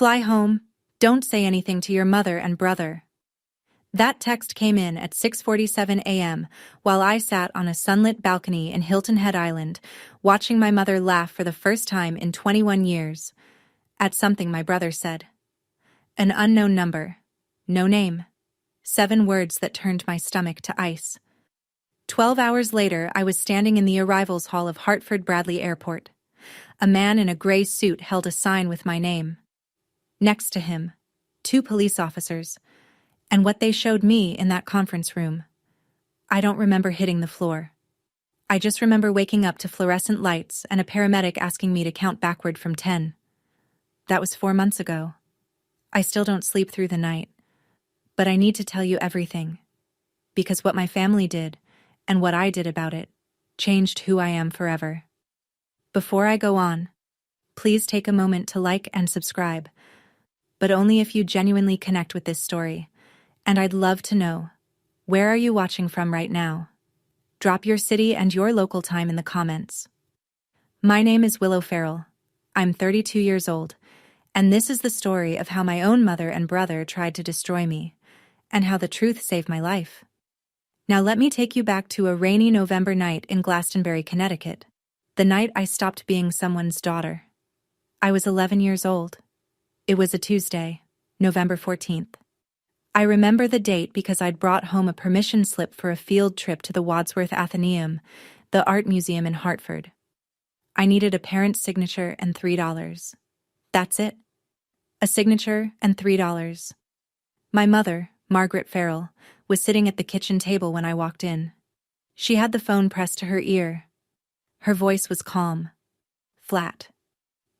Fly home. Don't say anything to your mother and brother. That text came in at 6:47 a.m. while I sat on a sunlit balcony in Hilton Head Island, watching my mother laugh for the first time in 21 years, at something my brother said. An unknown number. No name. 7 words that turned my stomach to ice. 12 hours later, I was standing in the arrivals hall of Hartford Bradley Airport. A man in a gray suit held a sign with my name. Next to him, 2 police officers, and what they showed me in that conference room. I don't remember hitting the floor. I just remember waking up to fluorescent lights and a paramedic asking me to count backward from 10. That was 4 months ago. I still don't sleep through the night. But I need to tell you everything. Because what my family did, and what I did about it, changed who I am forever. Before I go on, please take a moment to like and subscribe, but only if you genuinely connect with this story. And I'd love to know, where are you watching from right now? Drop your city and your local time in the comments. My name is Willow Farrell. I'm 32 years old, and this is the story of how my own mother and brother tried to destroy me, and how the truth saved my life. Now let me take you back to a rainy November night in Glastonbury, Connecticut, the night I stopped being someone's daughter. I was 11 years old. It was a Tuesday, November 14th. I remember the date because I'd brought home a permission slip for a field trip to the Wadsworth Atheneum, the art museum in Hartford. I needed a parent's signature and $3. That's it. A signature and $3. My mother, Margaret Farrell, was sitting at the kitchen table when I walked in. She had the phone pressed to her ear. Her voice was calm, flat,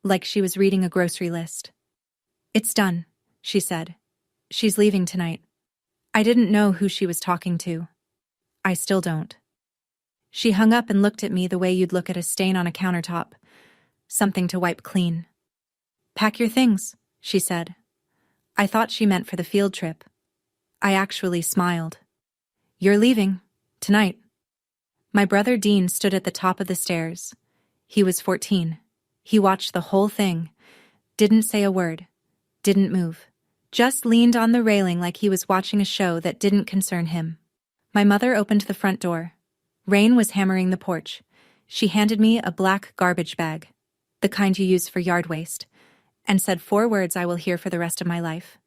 like she was reading a grocery list. "It's done," she said. "She's leaving tonight." I didn't know who she was talking to. I still don't. She hung up and looked at me the way you'd look at a stain on a countertop, something to wipe clean. "Pack your things," she said. I thought she meant for the field trip. I actually smiled. "You're leaving, tonight." My brother Dean stood at the top of the stairs. He was 14. He watched the whole thing, didn't say a word, didn't move, just leaned on the railing like he was watching a show that didn't concern him. My mother opened the front door. Rain was hammering the porch. She handed me a black garbage bag, the kind you use for yard waste, and said 4 words I will hear for the rest of my life.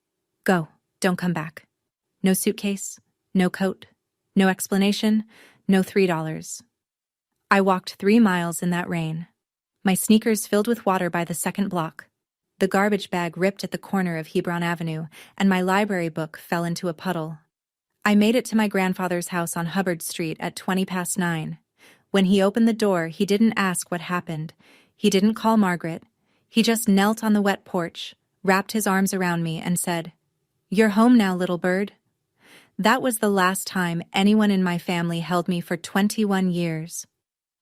"Go, don't come back." No suitcase, no coat, no explanation, no $3. I walked 3 miles in that rain. My sneakers filled with water by the second block. The garbage bag ripped at the corner of Hebron Avenue, and my library book fell into a puddle. I made it to my grandfather's house on Hubbard Street at 9:20. When he opened the door, he didn't ask what happened. He didn't call Margaret. He just knelt on the wet porch, wrapped his arms around me, and said, "You're home now, little bird." That was the last time anyone in my family held me for 21 years.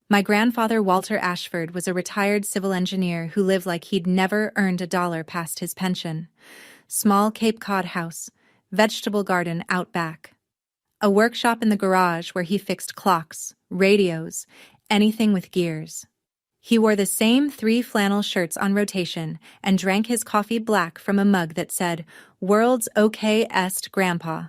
My grandfather, Walter Ashford, was a retired civil engineer who lived like he'd never earned $1 past his pension. Small Cape Cod house, vegetable garden out back. A workshop in the garage where he fixed clocks, radios, anything with gears. He wore the same 3 flannel shirts on rotation and drank his coffee black from a mug that said, "World's okayest Grandpa."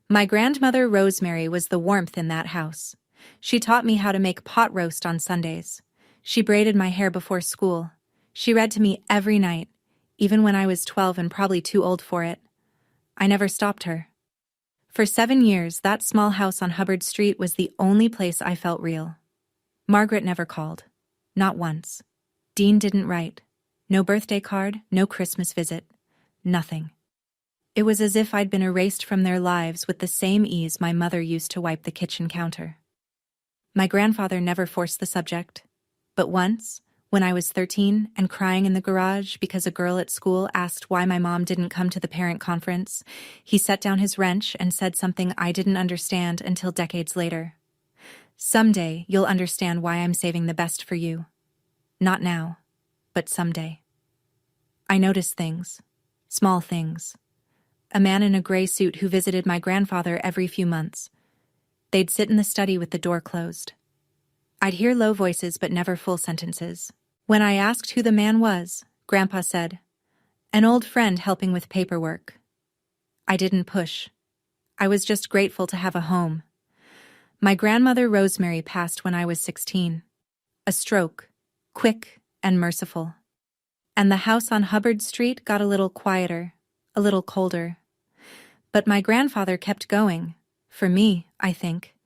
My grandmother Rosemary was the warmth in that house. She taught me how to make pot roast on Sundays. She braided my hair before school. She read to me every night, even when I was 12 and probably too old for it. I never stopped her. For 7 years, that small house on Hubbard Street was the only place I felt real. Margaret never called. Not once. Dean didn't write. No birthday card, no Christmas visit. Nothing. It was as if I'd been erased from their lives with the same ease my mother used to wipe the kitchen counter. My grandfather never forced the subject, but once, when I was 13 and crying in the garage because a girl at school asked why my mom didn't come to the parent conference, he set down his wrench and said something I didn't understand until decades later. "Someday you'll understand why I'm saving the best for you. Not now, but someday." I noticed things, small things. A man in a gray suit who visited my grandfather every few months. They'd sit in the study with the door closed. I'd hear low voices but never full sentences. When I asked who the man was, Grandpa said, An old friend helping with paperwork. I didn't push. I was just grateful to have a home. My grandmother Rosemary passed when I was 16. A stroke, quick and merciful. And the house on Hubbard Street got a little quieter, a little colder. But my grandfather kept going, for me, I think.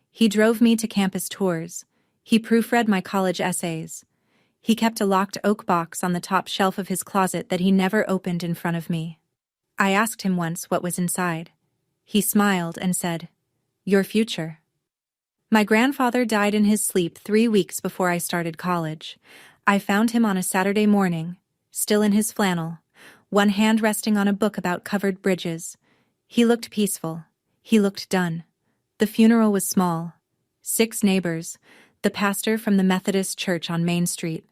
He drove me to campus tours. He proofread my college essays. He kept a locked oak box on the top shelf of his closet that he never opened in front of me. I asked him once what was inside. He smiled and said, "Your future." My grandfather died in his sleep 3 weeks before I started college. I found him on a Saturday morning, still in his flannel, one hand resting on a book about covered bridges. He looked peaceful. He looked done. The funeral was small. 6 neighbors, the pastor from the Methodist church on Main Street,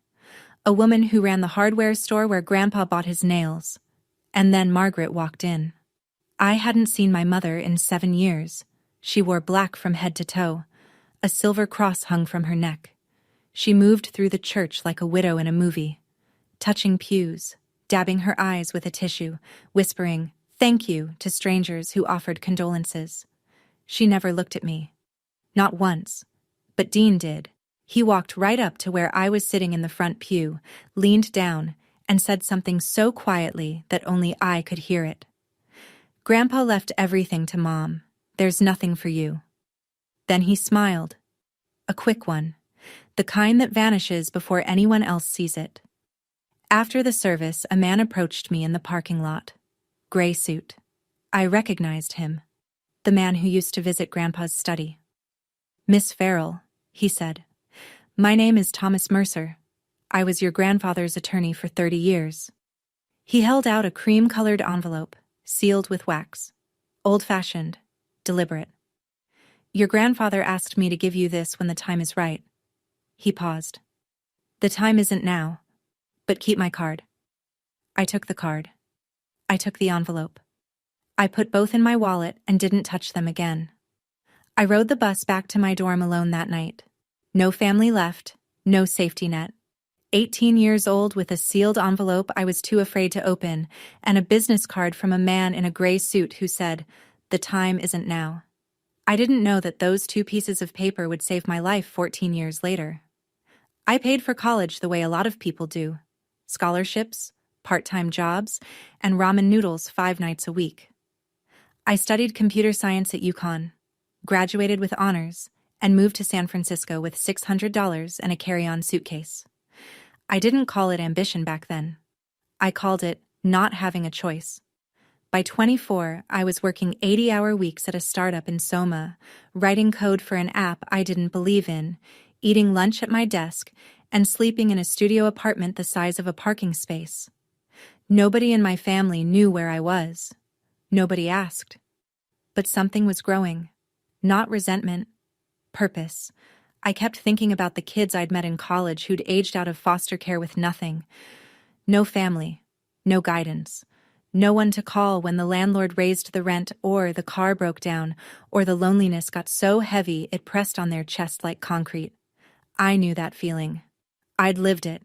a woman who ran the hardware store where Grandpa bought his nails, and then Margaret walked in. I hadn't seen my mother in 7 years. She wore black from head to toe. A silver cross hung from her neck. She moved through the church like a widow in a movie, touching pews, dabbing her eyes with a tissue, whispering, "Thank you," to strangers who offered condolences. She never looked at me. Not once. But Dean did. He walked right up to where I was sitting in the front pew, leaned down, and said something so quietly that only I could hear it. "Grandpa left everything to Mom. There's nothing for you." Then he smiled. A quick one. The kind that vanishes before anyone else sees it. After the service, a man approached me in the parking lot. Gray suit. I recognized him. The man who used to visit Grandpa's study. "Miss Farrell," he said. "My name is Thomas Mercer. I was your grandfather's attorney for 30 years. He held out a cream-colored envelope, sealed with wax. Old-fashioned, deliberate. "Your grandfather asked me to give you this when the time is right." He paused. "The time isn't now, but keep my card." I took the card. I took the envelope. I put both in my wallet and didn't touch them again. I rode the bus back to my dorm alone that night. No family left, no safety net. 18 years old with a sealed envelope I was too afraid to open, and a business card from a man in a gray suit who said, "The time isn't now." I didn't know that those 2 pieces of paper would save my life 14 years later. I paid for college the way a lot of people do. Scholarships, part-time jobs, and ramen noodles 5 nights a week. I studied computer science at UConn, graduated with honors, and moved to San Francisco with $600 and a carry-on suitcase. I didn't call it ambition back then. I called it not having a choice. By 24, I was working 80-hour weeks at a startup in Soma, writing code for an app I didn't believe in, eating lunch at my desk, and sleeping in a studio apartment the size of a parking space. Nobody in my family knew where I was. Nobody asked. But something was growing. Not resentment. Purpose. I kept thinking about the kids I'd met in college who'd aged out of foster care with nothing. No family. No guidance. No one to call when the landlord raised the rent or the car broke down or the loneliness got so heavy it pressed on their chest like concrete. I knew that feeling. I'd lived it.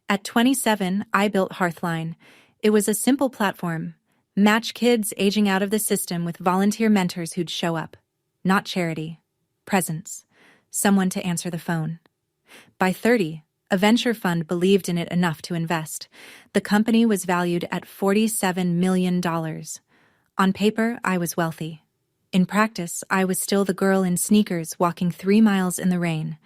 At 27, I built Hearthline. It was a simple platform. Match kids aging out of the system with volunteer mentors who'd show up. Not charity. Presence. Someone to answer the phone. By 30, a venture fund believed in it enough to invest. The company was valued at $47 million. On paper, I was wealthy. In practice, I was still the girl in sneakers walking 3 miles in the rain.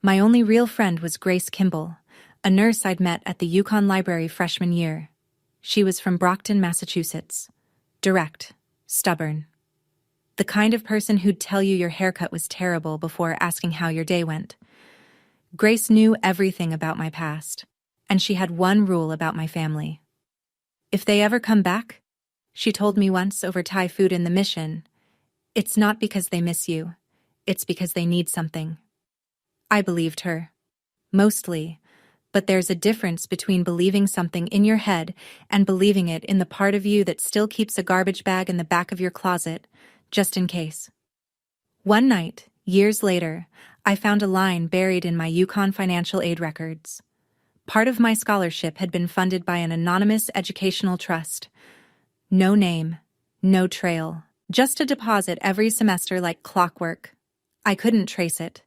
My only real friend was Grace Kimball, a nurse I'd met at the UConn Library freshman year. She was from Brockton, Massachusetts. Direct, stubborn. The kind of person who'd tell you your haircut was terrible before asking how your day went. Grace knew everything about my past, and she had one rule about my family. "If they ever come back," she told me once over Thai food in the Mission, "it's not because they miss you, it's because they need something." I believed her. Mostly. But there's a difference between believing something in your head and believing it in the part of you that still keeps a garbage bag in the back of your closet, just in case. One night, years later, I found a line buried in my UConn financial aid records. Part of my scholarship had been funded by an anonymous educational trust. No name, no trail, just a deposit every semester like clockwork. I couldn't trace it.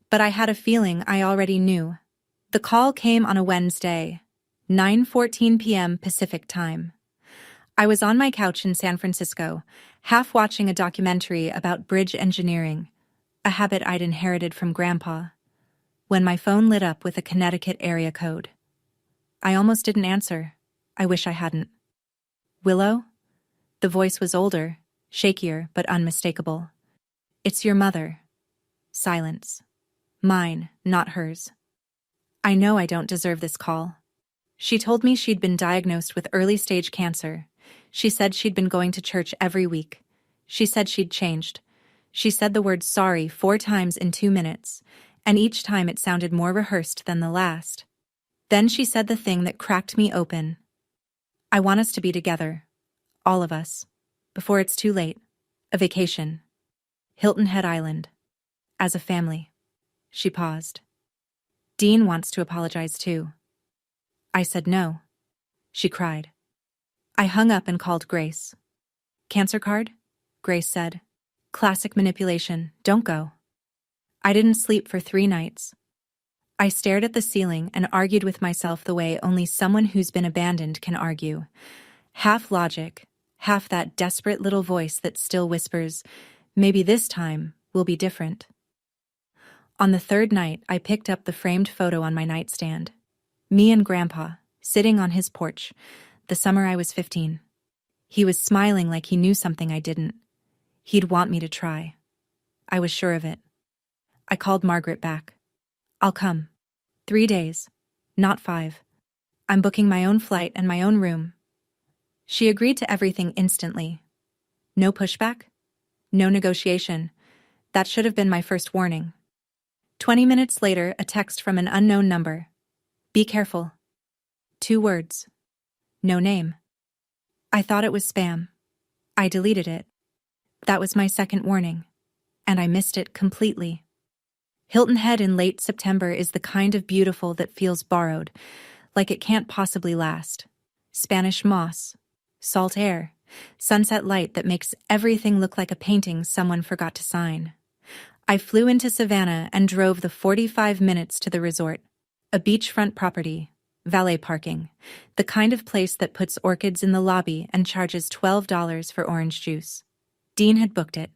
But I had a feeling I already knew. The call came on a Wednesday, 9:14 p.m. Pacific Time. I was on my couch in San Francisco, half watching a documentary about bridge engineering, a habit I'd inherited from Grandpa, when my phone lit up with a Connecticut area code. I almost didn't answer. I wish I hadn't. Willow? The voice was older, shakier, but unmistakable. It's your mother. Silence. Mine, not hers. I know I don't deserve this call. She told me she'd been diagnosed with early-stage cancer. She said she'd been going to church every week. She said she'd changed. She said the word sorry 4 times in 2 minutes, and each time it sounded more rehearsed than the last. Then she said the thing that cracked me open. I want us to be together. All of us. Before it's too late. A vacation. Hilton Head Island. As a family. She paused. Dean wants to apologize too. I said no. She cried. I hung up and called Grace. Cancer card? Grace said. Classic manipulation, don't go. I didn't sleep for 3 nights. I stared at the ceiling and argued with myself the way only someone who's been abandoned can argue. Half logic, half that desperate little voice that still whispers, maybe this time will be different. On the 3rd night, I picked up the framed photo on my nightstand. Me and Grandpa, sitting on his porch, the summer I was 15. He was smiling like he knew something I didn't. He'd want me to try. I was sure of it. I called Margaret back. I'll come. 3 days. Not 5. I'm booking my own flight and my own room. She agreed to everything instantly. No pushback? No negotiation. That should have been my first warning. 20 minutes later, a text from an unknown number. Be careful. 2 words. No name. I thought it was spam. I deleted it. That was my second warning. And I missed it completely. Hilton Head in late September is the kind of beautiful that feels borrowed, like it can't possibly last. Spanish moss, salt air, sunset light that makes everything look like a painting someone forgot to sign. I flew into Savannah and drove the 45 minutes to the resort, a beachfront property, valet parking, the kind of place that puts orchids in the lobby and charges $12 for orange juice. Dean had booked it.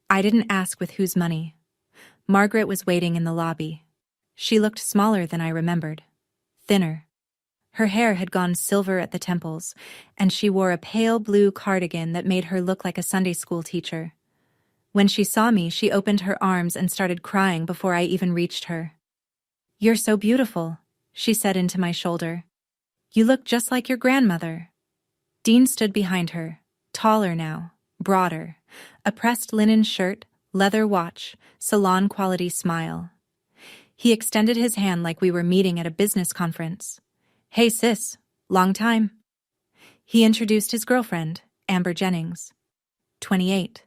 I didn't ask with whose money. Margaret was waiting in the lobby. She looked smaller than I remembered. Thinner. Her hair had gone silver at the temples, and she wore a pale blue cardigan that made her look like a Sunday school teacher. When she saw me, she opened her arms and started crying before I even reached her. You're so beautiful, she said into my shoulder. You look just like your grandmother. Dean stood behind her, taller now, broader, a pressed linen shirt, leather watch, salon-quality smile. He extended his hand like we were meeting at a business conference. Hey sis, long time. He introduced his girlfriend, Amber Jennings. 28.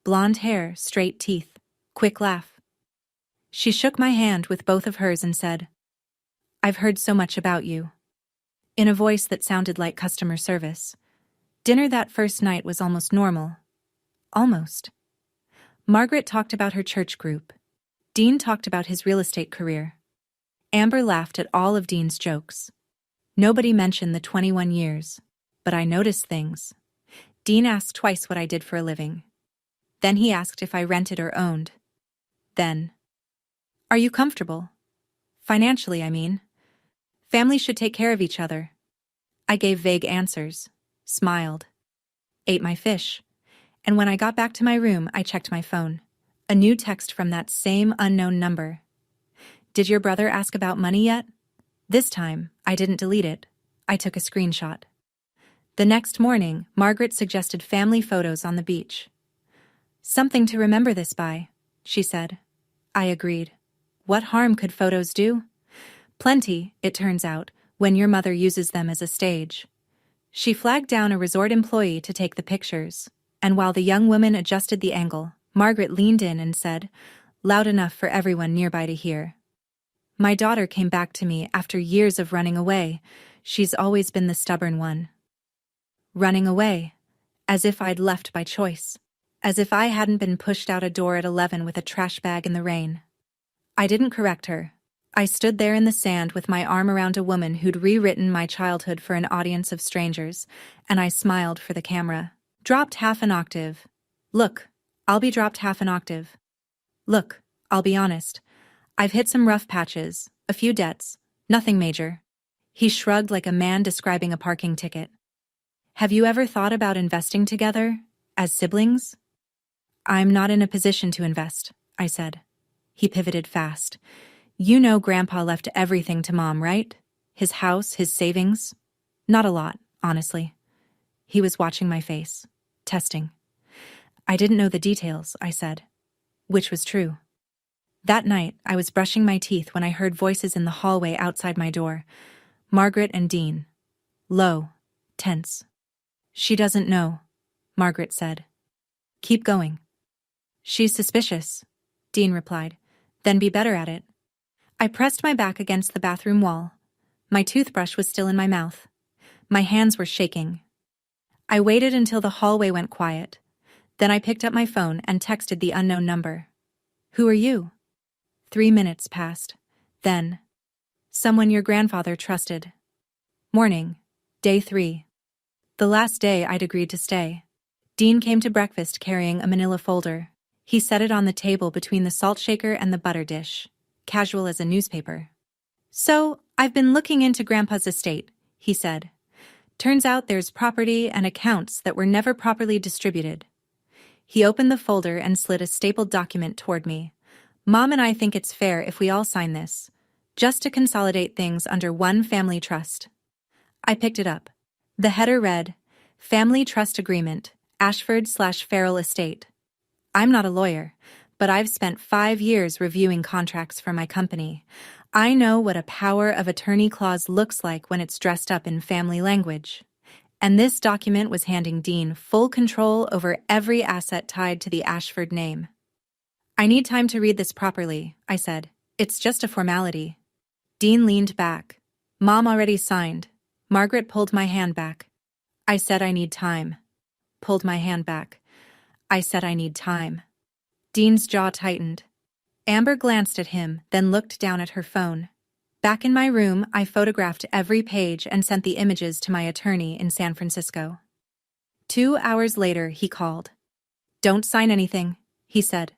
Blonde hair, straight teeth, quick laugh. She shook my hand with both of hers and said, I've heard so much about you. In a voice that sounded like customer service. Dinner that first night was almost normal. Almost. Margaret talked about her church group. Dean talked about his real estate career. Amber laughed at all of Dean's jokes. Nobody mentioned the 21 years, but I noticed things. Dean asked twice what I did for a living. Then he asked if I rented or owned. Then, are you comfortable? Financially, I mean. Families should take care of each other. I gave vague answers, smiled, ate my fish, and when I got back to my room, I checked my phone. A new text from that same unknown number. Did your brother ask about money yet? This time, I didn't delete it. I took a screenshot. The next morning, Margaret suggested family photos on the beach. Something to remember this by, she said. I agreed. What harm could photos do? Plenty, it turns out, when your mother uses them as a stage. She flagged down a resort employee to take the pictures, and while the young woman adjusted the angle, Margaret leaned in and said, loud enough for everyone nearby to hear, My daughter came back to me after years of running away. She's always been the stubborn one. Running away, as if I'd left by choice. As if I hadn't been pushed out a door at 11 with a trash bag in the rain. I didn't correct her. I stood there in the sand with my arm around a woman who'd rewritten my childhood for an audience of strangers, and I smiled for the camera. Dropped half an octave. Look, I'll be dropped half an octave. Look, I'll be honest. I've hit some rough patches, a few debts, nothing major. He shrugged like a man describing a parking ticket. Have you ever thought about investing together, as siblings? I'm not in a position to invest, I said. He pivoted fast. You know Grandpa left everything to Mom, right? His house, his savings? Not a lot, honestly. He was watching my face, testing. I didn't know the details, I said. Which was true. That night, I was brushing my teeth when I heard voices in the hallway outside my door. Margaret and Dean. Low, tense. She doesn't know, Margaret said. Keep going. She's suspicious, Dean replied. Then be better at it. I pressed my back against the bathroom wall. My toothbrush was still in my mouth. My hands were shaking. I waited until the hallway went quiet. Then I picked up my phone and texted the unknown number. Who are you? 3 minutes passed. Then, someone your grandfather trusted. Morning, day 3. The last day I'd agreed to stay. Dean came to breakfast carrying a manila folder. He set it on the table between the salt shaker and the butter dish, casual as a newspaper. So, I've been looking into Grandpa's estate, he said. Turns out there's property and accounts that were never properly distributed. He opened the folder and slid a stapled document toward me. Mom and I think it's fair if we all sign this, just to consolidate things under one family trust. I picked it up. The header read, Family Trust Agreement, Ashford/Farrell Estate. I'm not a lawyer, but I've spent 5 years reviewing contracts for my company. I know what a power of attorney clause looks like when it's dressed up in family language. And this document was handing Dean full control over every asset tied to the Ashford name. I need time to read this properly, I said. It's just a formality. Dean leaned back. Mom already signed. Margaret pulled my hand back. I said I need time. Pulled my hand back. I said I need time. Dean's jaw tightened. Amber glanced at him, then looked down at her phone. Back in my room, I photographed every page and sent the images to my attorney in San Francisco. 2 hours later, he called. Don't sign anything, he said.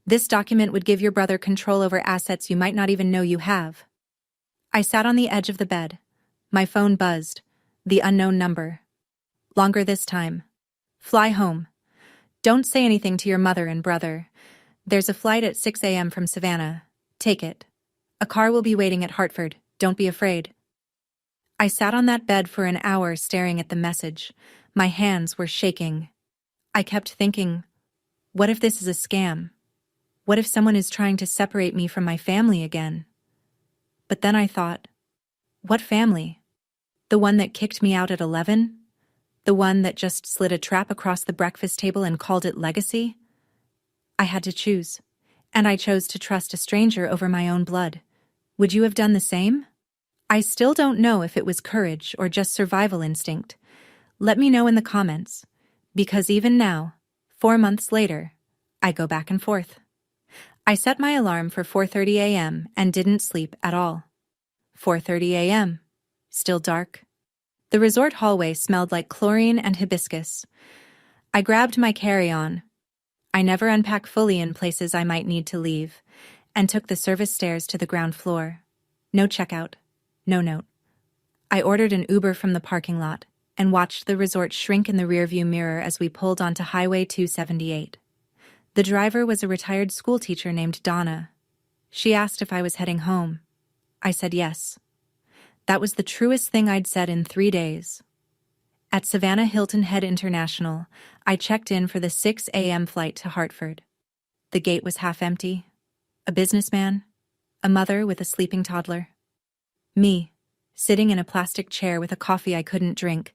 This document would give your brother control over assets you might not even know you have. I sat on the edge of the bed. My phone buzzed. The unknown number. Longer this time. Fly home. Don't say anything to your mother and brother. There's a flight at 6 a.m. from Savannah. Take it. A car will be waiting at Hartford. Don't be afraid. I sat on that bed for an hour staring at the message. My hands were shaking. I kept thinking, what if this is a scam? What if someone is trying to separate me from my family again? But then I thought, what family? The one that kicked me out at 11? The one that just slid a trap across the breakfast table and called it legacy? I had to choose, and I chose to trust a stranger over my own blood. Would you have done the same? I still don't know if it was courage or just survival instinct. Let me know in the comments, because even now, 4 months later, I go back and forth. I set my alarm for 4:30 a.m. and didn't sleep at all. 4:30 a.m. Still dark. The resort hallway smelled like chlorine and hibiscus. I grabbed my carry-on. I never unpack fully in places I might need to leave, and took the service stairs to the ground floor. No checkout. No note. I ordered an Uber from the parking lot and watched the resort shrink in the rearview mirror as we pulled onto Highway 278. The driver was a retired schoolteacher named Donna. She asked if I was heading home. I said yes. That was the truest thing I'd said in 3 days. At Savannah Hilton Head International, I checked in for the 6 a.m. flight to Hartford. The gate was half empty. A businessman, a mother with a sleeping toddler. Me, sitting in a plastic chair with a coffee I couldn't drink,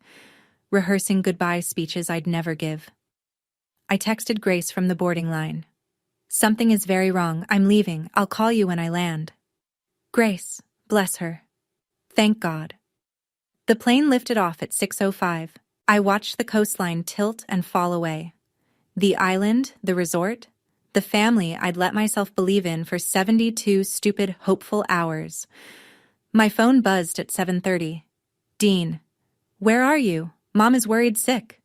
rehearsing goodbye speeches I'd never give. I texted Grace from the boarding line. Something is very wrong. I'm leaving. I'll call you when I land. Grace, bless her. Thank God. The plane lifted off at 6:05. I watched the coastline tilt and fall away. The island, the resort, the family I'd let myself believe in for 72 stupid, hopeful hours. My phone buzzed at 7:30. Dean. Where are you? Mom is worried sick.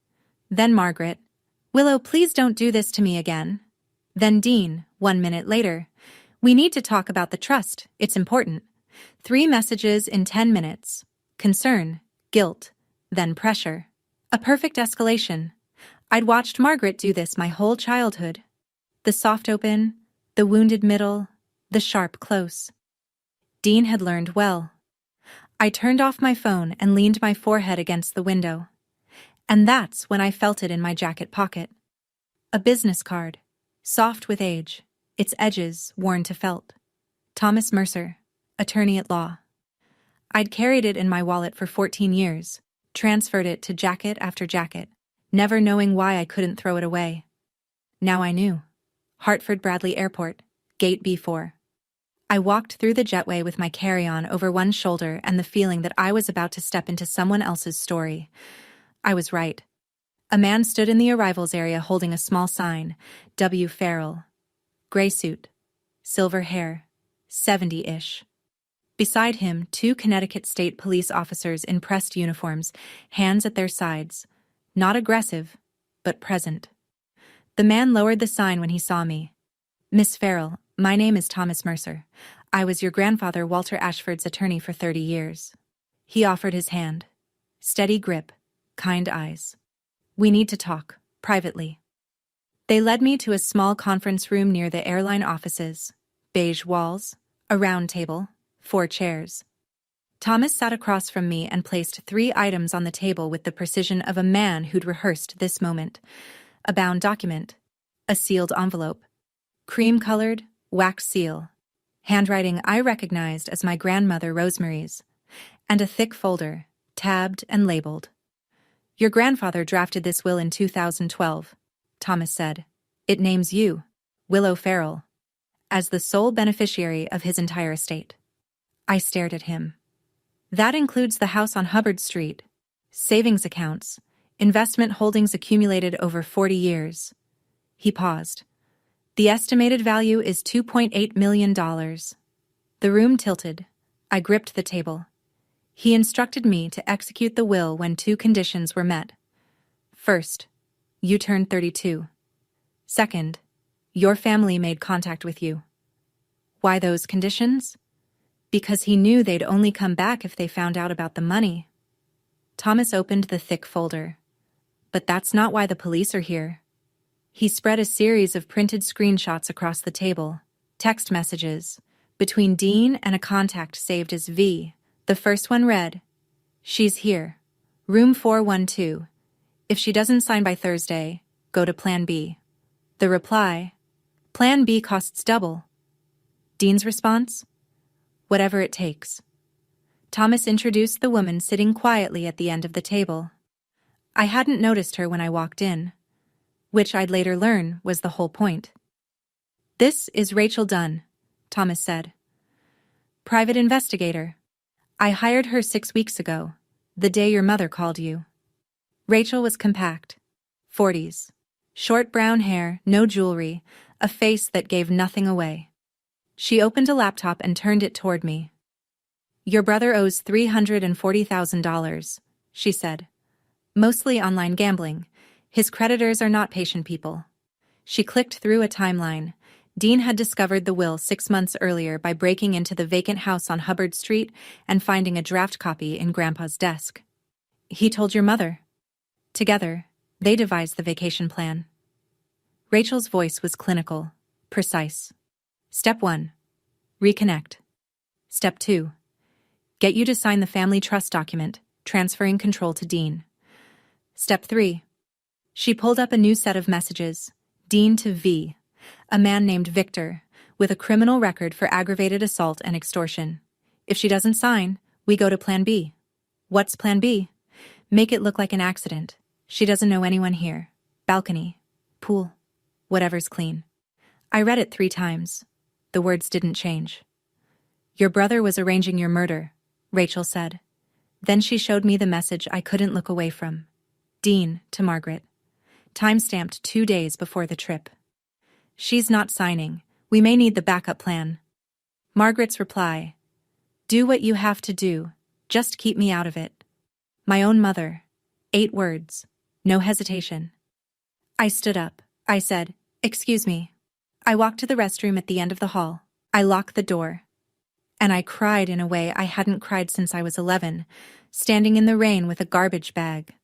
Then Margaret. Willow, please don't do this to me again. Then Dean, 1 minute later. We need to talk about the trust, it's important. 3 messages in 10 minutes. Concern, guilt, then pressure. A perfect escalation. I'd watched Margaret do this my whole childhood. The soft open, the wounded middle, the sharp close. Dean had learned well. I turned off my phone and leaned my forehead against the window. And that's when I felt it in my jacket pocket. A business card, soft with age, its edges worn to felt. Thomas Mercer, attorney at law. I'd carried it in my wallet for 14 years, transferred it to jacket after jacket, never knowing why I couldn't throw it away. Now I knew. Hartford Bradley Airport, Gate B4. I walked through the jetway with my carry-on over one shoulder and the feeling that I was about to step into someone else's story. I was right. A man stood in the arrivals area holding a small sign, W. Farrell. Gray suit, silver hair, 70-ish. Beside him, 2 Connecticut State Police officers in pressed uniforms, hands at their sides. Not aggressive, but present. The man lowered the sign when he saw me. Miss Farrell, my name is Thomas Mercer. I was your grandfather Walter Ashford's attorney for 30 years. He offered his hand. Steady grip, kind eyes. We need to talk, privately. They led me to a small conference room near the airline offices. Beige walls, a round table, 4 chairs. Thomas sat across from me and placed 3 items on the table with the precision of a man who'd rehearsed this moment. A bound document, a sealed envelope, cream-colored, wax seal, handwriting I recognized as my grandmother Rosemary's, and a thick folder, tabbed and labeled. Your grandfather drafted this will in 2012, Thomas said. It names you, Willow Farrell, as the sole beneficiary of his entire estate. I stared at him. That includes the house on Hubbard Street, savings accounts, investment holdings accumulated over 40 years. He paused. The estimated value is $2.8 million. The room tilted. I gripped the table. He instructed me to execute the will when 2 conditions were met. First, you turned 32. Second, your family made contact with you. Why those conditions? Because he knew they'd only come back if they found out about the money. Thomas opened the thick folder. But that's not why the police are here. He spread a series of printed screenshots across the table, text messages, between Dean and a contact saved as V. The first one read, "She's here. Room 412. If she doesn't sign by Thursday, go to Plan B." The reply, "Plan B costs double." Dean's response, "Whatever it takes." Thomas introduced the woman sitting quietly at the end of the table. I hadn't noticed her when I walked in, which I'd later learn was the whole point. "This is Rachel Dunn," Thomas said. "Private investigator. I hired her 6 weeks ago, the day your mother called you." Rachel was compact, 40s, short brown hair, no jewelry, a face that gave nothing away. She opened a laptop and turned it toward me. "Your brother owes $340,000, she said. "Mostly online gambling. His creditors are not patient people." She clicked through a timeline. Dean had discovered the will 6 months earlier by breaking into the vacant house on Hubbard Street and finding a draft copy in Grandpa's desk. "He told your mother." Together, they devised the vacation plan. Rachel's voice was clinical, precise. Step 1. Reconnect. Step 2. Get you to sign the family trust document, transferring control to Dean. Step 3. She pulled up a new set of messages. Dean to V, a man named Victor, with a criminal record for aggravated assault and extortion. If she doesn't sign, we go to Plan B. What's Plan B? Make it look like an accident. She doesn't know anyone here. Balcony. Pool. Whatever's clean. I read it 3 times. The words didn't change. Your brother was arranging your murder, Rachel said. Then she showed me the message I couldn't look away from. Dean, to Margaret. Time-stamped 2 days before the trip. She's not signing. We may need the backup plan. Margaret's reply. Do what you have to do. Just keep me out of it. My own mother. 8 words. No hesitation. I stood up. I said, Excuse me. I walked to the restroom at the end of the hall. I locked the door. And I cried in a way I hadn't cried since I was 11, standing in the rain with a garbage bag.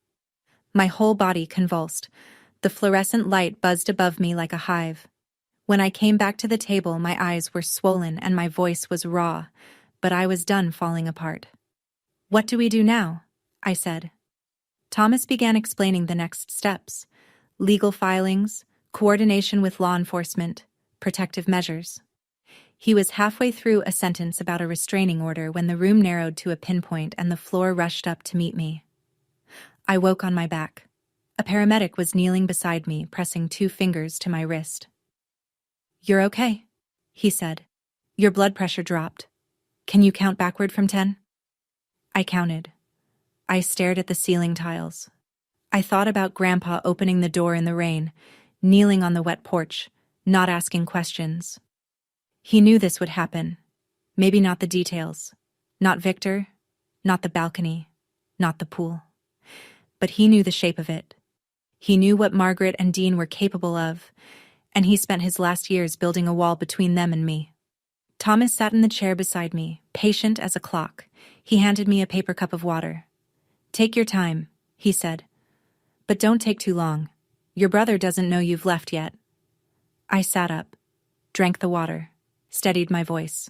My whole body convulsed. The fluorescent light buzzed above me like a hive. When I came back to the table, my eyes were swollen and my voice was raw, but I was done falling apart. What do we do now? I said. Thomas began explaining the next steps. Legal filings, coordination with law enforcement, protective measures. He was halfway through a sentence about a restraining order when the room narrowed to a pinpoint and the floor rushed up to meet me. I woke on my back. A paramedic was kneeling beside me, pressing 2 fingers to my wrist. You're okay, he said. Your blood pressure dropped. Can you count backward from 10? I counted. I stared at the ceiling tiles. I thought about Grandpa opening the door in the rain, kneeling on the wet porch, not asking questions. He knew this would happen. Maybe not the details. Not Victor, not the balcony, not the pool. But he knew the shape of it. He knew what Margaret and Dean were capable of, and he spent his last years building a wall between them and me. Thomas sat in the chair beside me, patient as a clock. He handed me a paper cup of water. Take your time, he said. But don't take too long. Your brother doesn't know you've left yet. I sat up, drank the water, steadied my voice.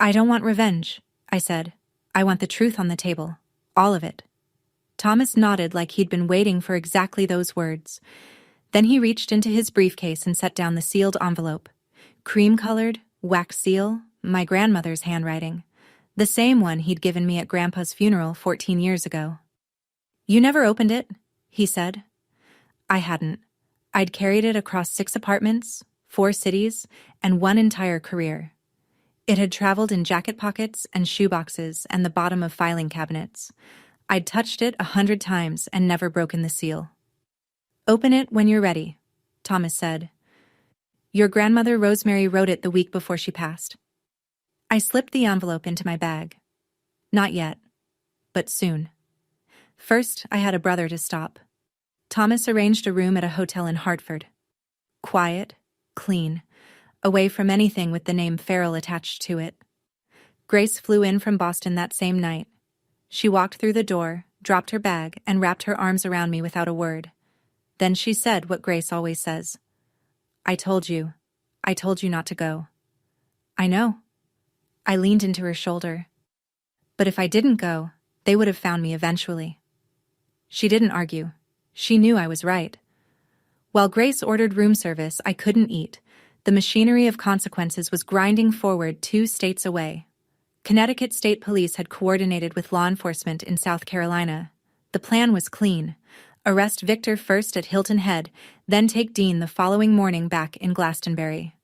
I don't want revenge, I said. I want the truth on the table. All of it. Thomas nodded like he'd been waiting for exactly those words. Then he reached into his briefcase and set down the sealed envelope. Cream-colored, wax seal, my grandmother's handwriting. The same one he'd given me at Grandpa's funeral 14 years ago. You never opened it, he said. I hadn't. I'd carried it across 6 apartments, 4 cities, and 1 entire career. It had traveled in jacket pockets and shoeboxes and the bottom of filing cabinets. I'd touched it 100 times and never broken the seal. Open it when you're ready, Thomas said. Your grandmother Rosemary wrote it the week before she passed. I slipped the envelope into my bag. Not yet, but soon. First, I had a brother to stop. Thomas arranged a room at a hotel in Hartford. Quiet, clean, away from anything with the name Farrell attached to it. Grace flew in from Boston that same night. She walked through the door, dropped her bag, and wrapped her arms around me without a word. Then she said what Grace always says. I told you not to go. I know. I leaned into her shoulder. But if I didn't go, they would have found me eventually. She didn't argue. She knew I was right. While Grace ordered room service, I couldn't eat. The machinery of consequences was grinding forward 2 states away. Connecticut State Police had coordinated with law enforcement in South Carolina. The plan was clean. Arrest Victor first at Hilton Head, then take Dean the following morning back in Glastonbury.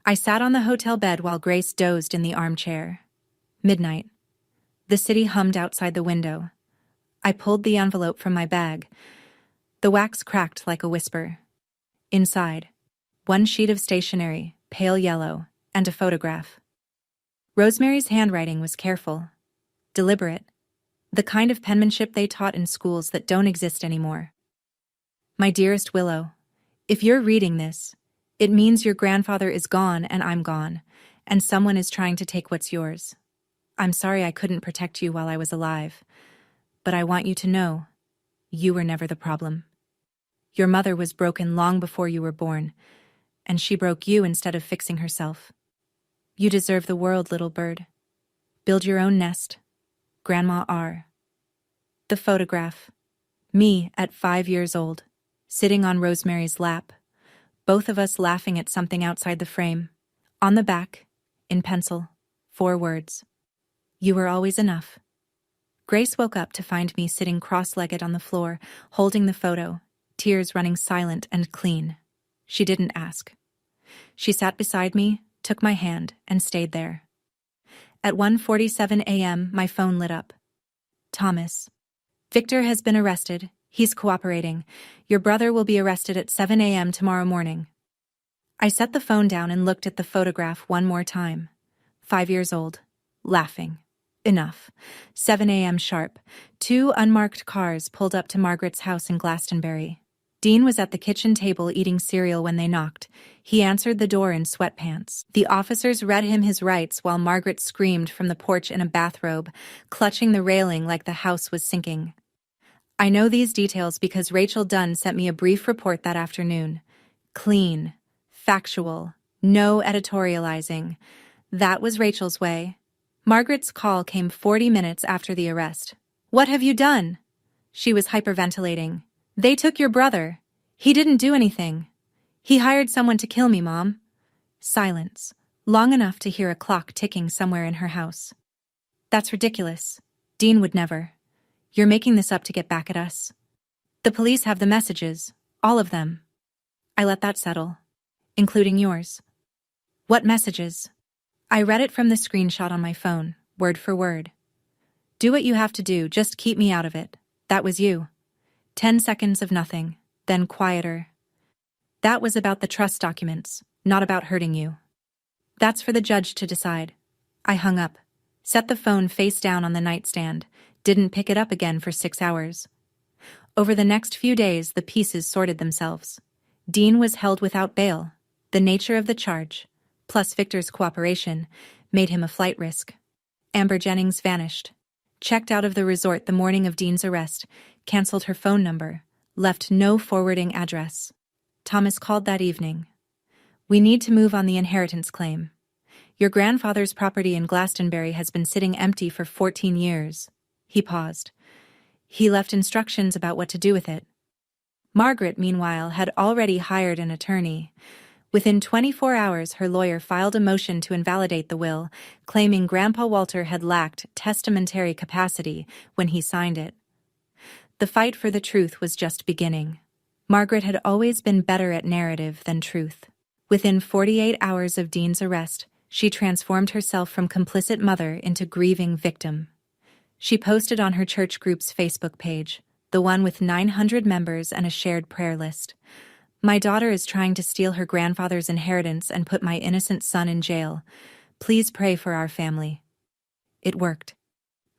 I sat on the hotel bed while Grace dozed in the armchair. Midnight. The city hummed outside the window. I pulled the envelope from my bag. The wax cracked like a whisper. Inside, 1 sheet of stationery, pale yellow, and a photograph. Rosemary's handwriting was careful, deliberate, the kind of penmanship they taught in schools that don't exist anymore. My dearest Willow, if you're reading this, it means your grandfather is gone and I'm gone, and someone is trying to take what's yours. I'm sorry I couldn't protect you while I was alive, but I want you to know, you were never the problem. Your mother was broken long before you were born, and she broke you instead of fixing herself. You deserve the world, little bird. Build your own nest. Grandma R. The photograph. Me at 5 years old, sitting on Rosemary's lap, both of us laughing at something outside the frame. On the back, in pencil, 4 words. You were always enough. Grace woke up to find me sitting cross-legged on the floor, holding the photo, tears running silent and clean. She didn't ask. She sat beside me, took my hand, and stayed there. At 1:47 a.m., my phone lit up. Thomas. Victor has been arrested. He's cooperating. Your brother will be arrested at 7 a.m. tomorrow morning. I set the phone down and looked at the photograph one more time. 5 years old. Laughing. Enough. 7 a.m. sharp. 2 unmarked cars pulled up to Margaret's house in Glastonbury. Dean was at the kitchen table eating cereal when they knocked. He answered the door in sweatpants. The officers read him his rights while Margaret screamed from the porch in a bathrobe, clutching the railing like the house was sinking. I know these details because Rachel Dunn sent me a brief report that afternoon. Clean. Factual. No editorializing. That was Rachel's way. Margaret's call came 40 minutes after the arrest. "What have you done?" She was hyperventilating. "They took your brother. He didn't do anything. He hired someone to kill me, Mom." Silence, long enough to hear a clock ticking somewhere in her house. "That's ridiculous. Dean would never. You're making this up to get back at us. The police have the messages, all of them." I let that settle. "Including yours." "What messages?" I read it from the screenshot on my phone, word for word. "Do what you have to do, just keep me out of it. That was you." 10 seconds of nothing, then quieter. "That was about the trust documents, not about hurting you." "That's for the judge to decide." I hung up, set the phone face down on the nightstand, didn't pick it up again for 6 hours. Over the next few days, the pieces sorted themselves. Dean was held without bail. The nature of the charge, plus Victor's cooperation, made him a flight risk. Amber Jennings vanished. Checked out of the resort the morning of Dean's arrest, canceled her phone number, left no forwarding address. Thomas called that evening. "We need to move on the inheritance claim. Your grandfather's property in Glastonbury has been sitting empty for 14 years. He paused. He left instructions about what to do with it. Margaret, meanwhile, had already hired an attorney. Within 24 hours, her lawyer filed a motion to invalidate the will, claiming Grandpa Walter had lacked testamentary capacity when he signed it. The fight for the truth was just beginning. Margaret had always been better at narrative than truth. Within 48 hours of Dean's arrest, she transformed herself from complicit mother into grieving victim. She posted on her church group's Facebook page, the one with 900 members and a shared prayer list. "My daughter is trying to steal her grandfather's inheritance and put my innocent son in jail. Please pray for our family." It worked.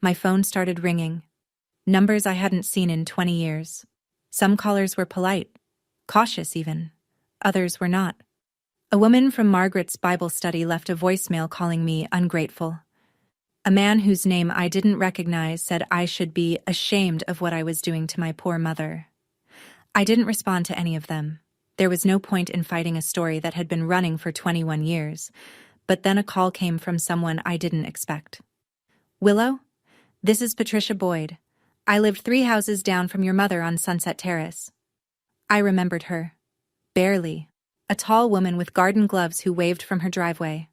My phone started ringing. Numbers I hadn't seen in 20 years. Some callers were polite, cautious even. Others were not. A woman from Margaret's Bible study left a voicemail calling me ungrateful. A man whose name I didn't recognize said I should be ashamed of what I was doing to my poor mother. I didn't respond to any of them. There was no point in fighting a story that had been running for 21 years. But then a call came from someone I didn't expect. "Willow? This is Patricia Boyd. I lived 3 houses down from your mother on Sunset Terrace." I remembered her. Barely. A tall woman with garden gloves who waved from her driveway.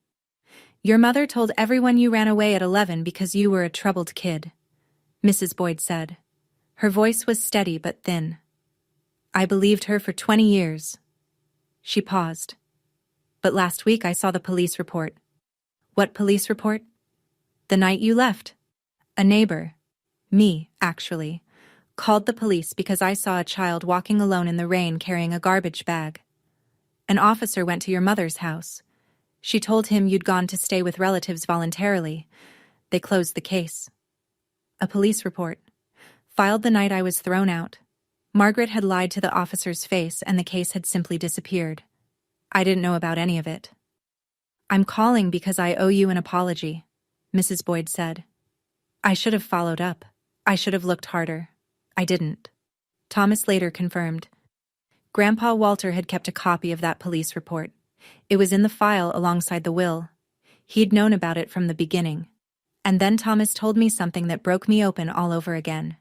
"Your mother told everyone you ran away at 11 because you were a troubled kid," Mrs. Boyd said. Her voice was steady but thin. "I believed her for 20 years. She paused. "But last week I saw the police report." "What police report?" "The night you left. A neighbor, me, actually, called the police because I saw a child walking alone in the rain carrying a garbage bag. An officer went to your mother's house. She told him you'd gone to stay with relatives voluntarily. They closed the case." A police report. Filed the night I was thrown out. Margaret had lied to the officer's face and the case had simply disappeared. I didn't know about any of it. "I'm calling because I owe you an apology," Mrs. Boyd said. "I should have followed up. I should have looked harder. I didn't." Thomas later confirmed. Grandpa Walter had kept a copy of that police report. It was in the file alongside the will. He'd known about it from the beginning. And then Thomas told me something that broke me open all over again.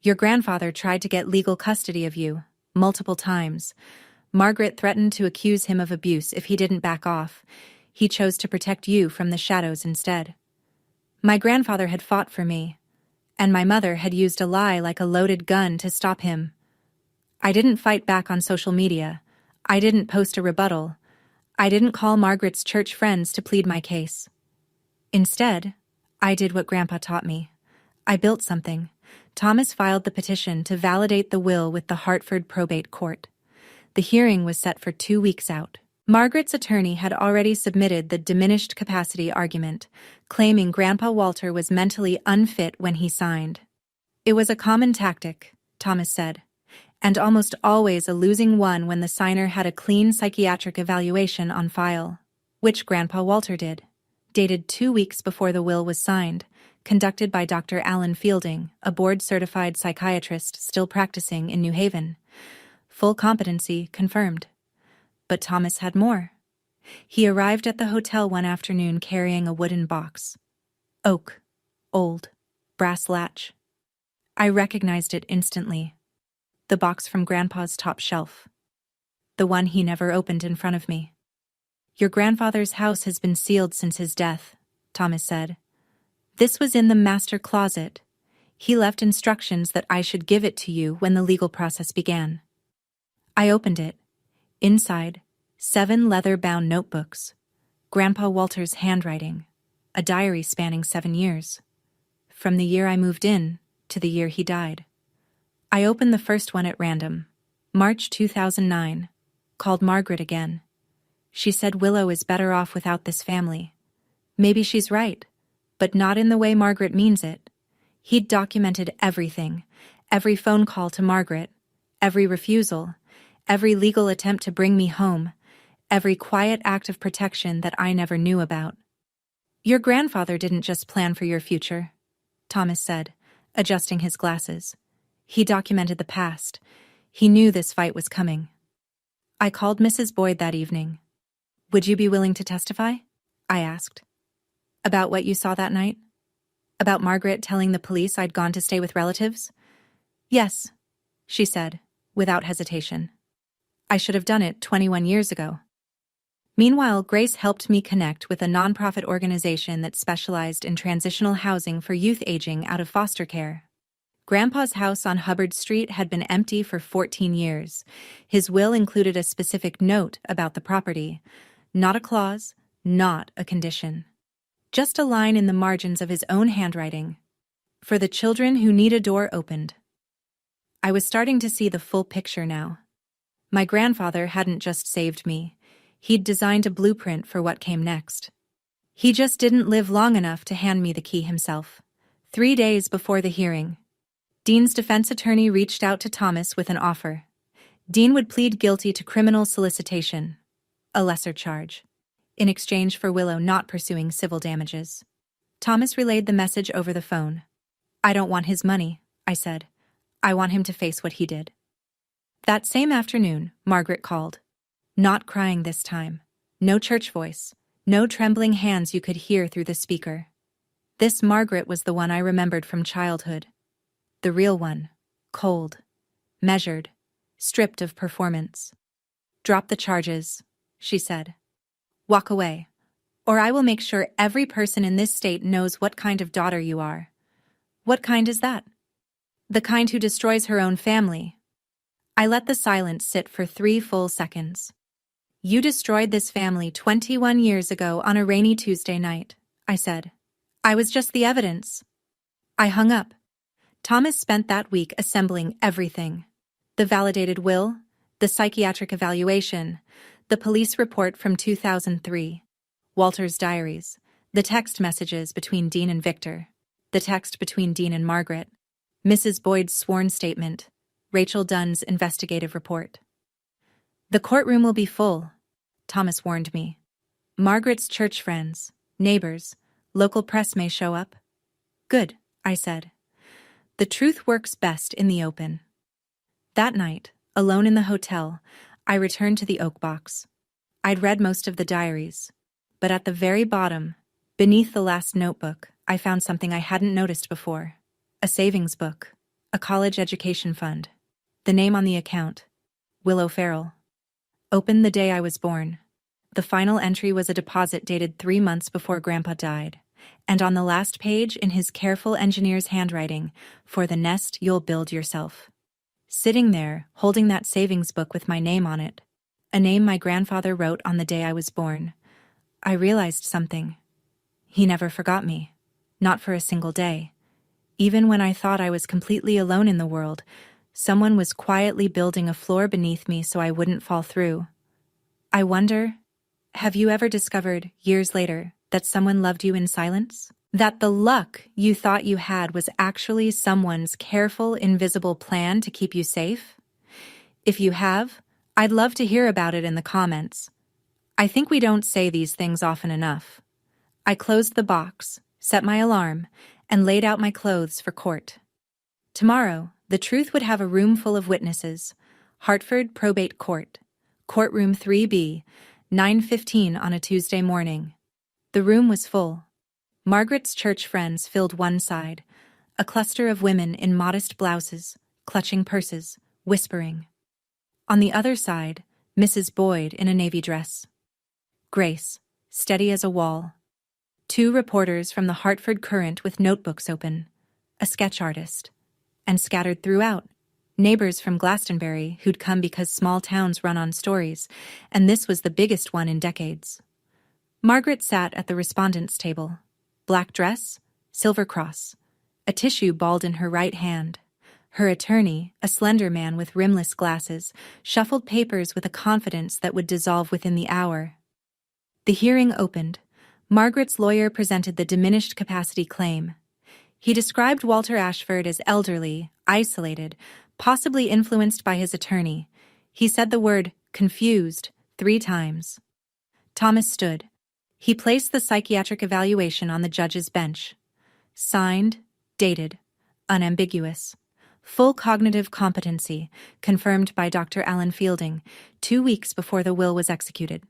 "Your grandfather tried to get legal custody of you, multiple times. Margaret threatened to accuse him of abuse if he didn't back off. He chose to protect you from the shadows instead. My grandfather had fought for me, and my mother had used a lie like a loaded gun to stop him. I didn't fight back on social media. I didn't post a rebuttal. I didn't call Margaret's church friends to plead my case. Instead, I did what Grandpa taught me. I built something. Thomas filed the petition to validate the will with the Hartford Probate Court. The hearing was set for 2 weeks out. Margaret's attorney had already submitted the diminished capacity argument, claiming Grandpa Walter was mentally unfit when he signed. It was a common tactic, Thomas said, and almost always a losing one when the signer had a clean psychiatric evaluation on file, which Grandpa Walter did, dated 2 weeks before the will was signed, conducted by Dr. Alan Fielding, a board-certified psychiatrist still practicing in New Haven. Full competency confirmed. But Thomas had more. He arrived at the hotel one afternoon carrying a wooden box. Oak. Old. Brass latch. I recognized it instantly. The box from Grandpa's top shelf. The one he never opened in front of me. Your grandfather's house has been sealed since his death, Thomas said. This was in the master closet. He left instructions that I should give it to you when the legal process began. I opened it. Inside, 7 leather-bound notebooks. Grandpa Walter's handwriting. A diary spanning 7 years. From the year I moved in to the year he died. I opened the first one at random. March 2009. Called Margaret again. She said Willow is better off without this family. Maybe she's right, but not in the way Margaret means it. He'd documented everything, every phone call to Margaret, every refusal, every legal attempt to bring me home, every quiet act of protection that I never knew about. Your grandfather didn't just plan for your future, Thomas said, adjusting his glasses. He documented the past. He knew this fight was coming. I called Mrs. Boyd that evening. Would you be willing to testify? I asked. About what you saw that night? About Margaret telling the police I'd gone to stay with relatives? Yes, she said, without hesitation. I should have done it 21 years ago. Meanwhile, Grace helped me connect with a nonprofit organization that specialized in transitional housing for youth aging out of foster care. Grandpa's house on Hubbard Street had been empty for 14 years. His will included a specific note about the property. Not a clause, not a condition. Just a line in the margins of his own handwriting. For the children who need a door opened. I was starting to see the full picture now. My grandfather hadn't just saved me. He'd designed a blueprint for what came next. He just didn't live long enough to hand me the key himself. 3 days before the hearing, Dean's defense attorney reached out to Thomas with an offer. Dean would plead guilty to criminal solicitation, a lesser charge, in exchange for Willow not pursuing civil damages. Thomas relayed the message over the phone. I don't want his money, I said. I want him to face what he did. That same afternoon, Margaret called. Not crying this time. No church voice. No trembling hands you could hear through the speaker. This Margaret was the one I remembered from childhood. The real one. Cold. Measured. Stripped of performance. Drop the charges, she said. Walk away, or I will make sure every person in this state knows what kind of daughter you are. What kind is that? The kind who destroys her own family. I let the silence sit for 3 full seconds. You destroyed this family 21 years ago on a rainy Tuesday night, I said. I was just the evidence. I hung up. Thomas spent that week assembling everything. The validated will, the psychiatric evaluation, the police report from 2003, Walter's diaries, the text messages between Dean and Victor, the text between Dean and Margaret, Mrs. Boyd's sworn statement, Rachel Dunn's investigative report. The courtroom will be full, Thomas warned me. Margaret's church friends, neighbors, local press may show up. Good, I said. The truth works best in the open. That night, alone in the hotel, I returned to the oak box. I'd read most of the diaries, but at the very bottom, beneath the last notebook, I found something I hadn't noticed before. A savings book, a college education fund. The name on the account, Willow Farrell. Opened the day I was born. The final entry was a deposit dated 3 months before Grandpa died, and on the last page, in his careful engineer's handwriting, for the nest you'll build yourself. Sitting there, holding that savings book with my name on it, a name my grandfather wrote on the day I was born, I realized something. He never forgot me. not for a single day. Even when I thought I was completely alone in the world, someone was quietly building a floor beneath me so I wouldn't fall through. I wonder, have you ever discovered, years later, that someone loved you in silence? That the luck you thought you had was actually someone's careful, invisible plan to keep you safe? If you have, I'd love to hear about it in the comments. I think we don't say these things often enough. I closed the box, set my alarm, and laid out my clothes for court. Tomorrow, the truth would have a room full of witnesses. Hartford Probate Court, Courtroom 3B, 9:15 on a Tuesday morning. The room was full. Margaret's church friends filled one side, a cluster of women in modest blouses, clutching purses, whispering. On the other side, Mrs. Boyd in a navy dress. Grace, steady as a wall. 2 reporters from the Hartford Courant with notebooks open, a sketch artist. And scattered throughout, neighbors from Glastonbury who'd come because small towns run on stories, and this was the biggest one in decades. Margaret sat at the respondents' table. Black dress, silver cross, a tissue balled in her right hand. Her attorney, a slender man with rimless glasses, shuffled papers with a confidence that would dissolve within the hour. The hearing opened. Margaret's lawyer presented the diminished capacity claim. He described Walter Ashford as elderly, isolated, possibly influenced by his attorney. He said the word confused 3 times. Thomas stood. He placed the psychiatric evaluation on the judge's bench. Signed, dated, unambiguous. Full cognitive competency, confirmed by Dr. Alan Fielding, 2 weeks before the will was executed.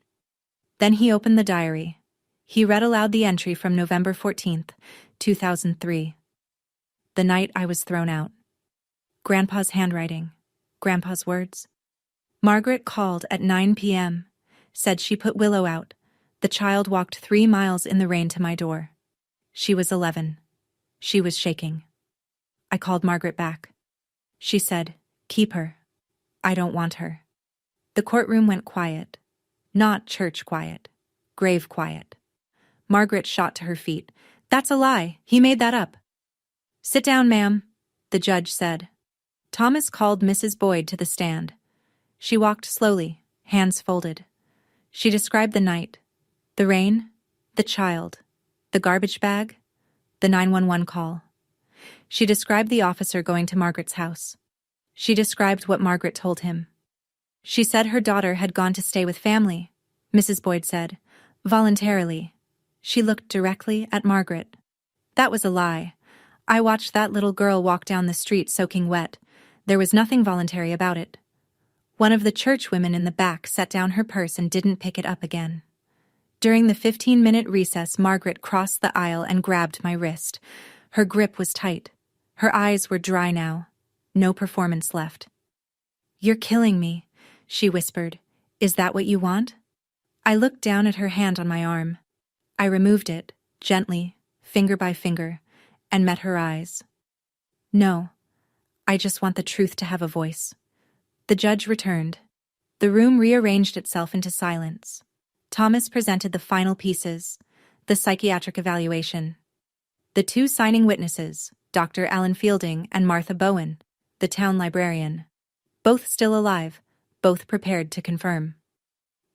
Then he opened the diary. He read aloud the entry from November 14th, 2003. The night I was thrown out. Grandpa's handwriting. Grandpa's words. Margaret called at 9 p.m., said she put Willow out. The child walked 3 miles in the rain to my door. She was 11. She was shaking. I called Margaret back. She said, "Keep her. I don't want her." The courtroom went quiet. Not church quiet. Grave quiet. Margaret shot to her feet. "That's a lie. He made that up." "Sit down, ma'am," the judge said. Thomas called Mrs. Boyd to the stand. She walked slowly, hands folded. She described the night, the rain, the child, the garbage bag, the 911 call. She described the officer going to Margaret's house. She described what Margaret told him. She said her daughter had gone to stay with family, Mrs. Boyd said, voluntarily. She looked directly at Margaret. That was a lie. I watched that little girl walk down the street soaking wet. There was nothing voluntary about it. One of the church women in the back set down her purse and didn't pick it up again. During the 15-minute recess, Margaret crossed the aisle and grabbed my wrist. Her grip was tight. Her eyes were dry now. No performance left. "You're killing me," she whispered. "Is that what you want?" I looked down at her hand on my arm. I removed it, gently, finger by finger, and met her eyes. "No, I just want the truth to have a voice." The judge returned. The room rearranged itself into silence. Thomas presented the final pieces, the psychiatric evaluation. The 2 signing witnesses, Dr. Alan Fielding and Martha Bowen, the town librarian. Both still alive, both prepared to confirm.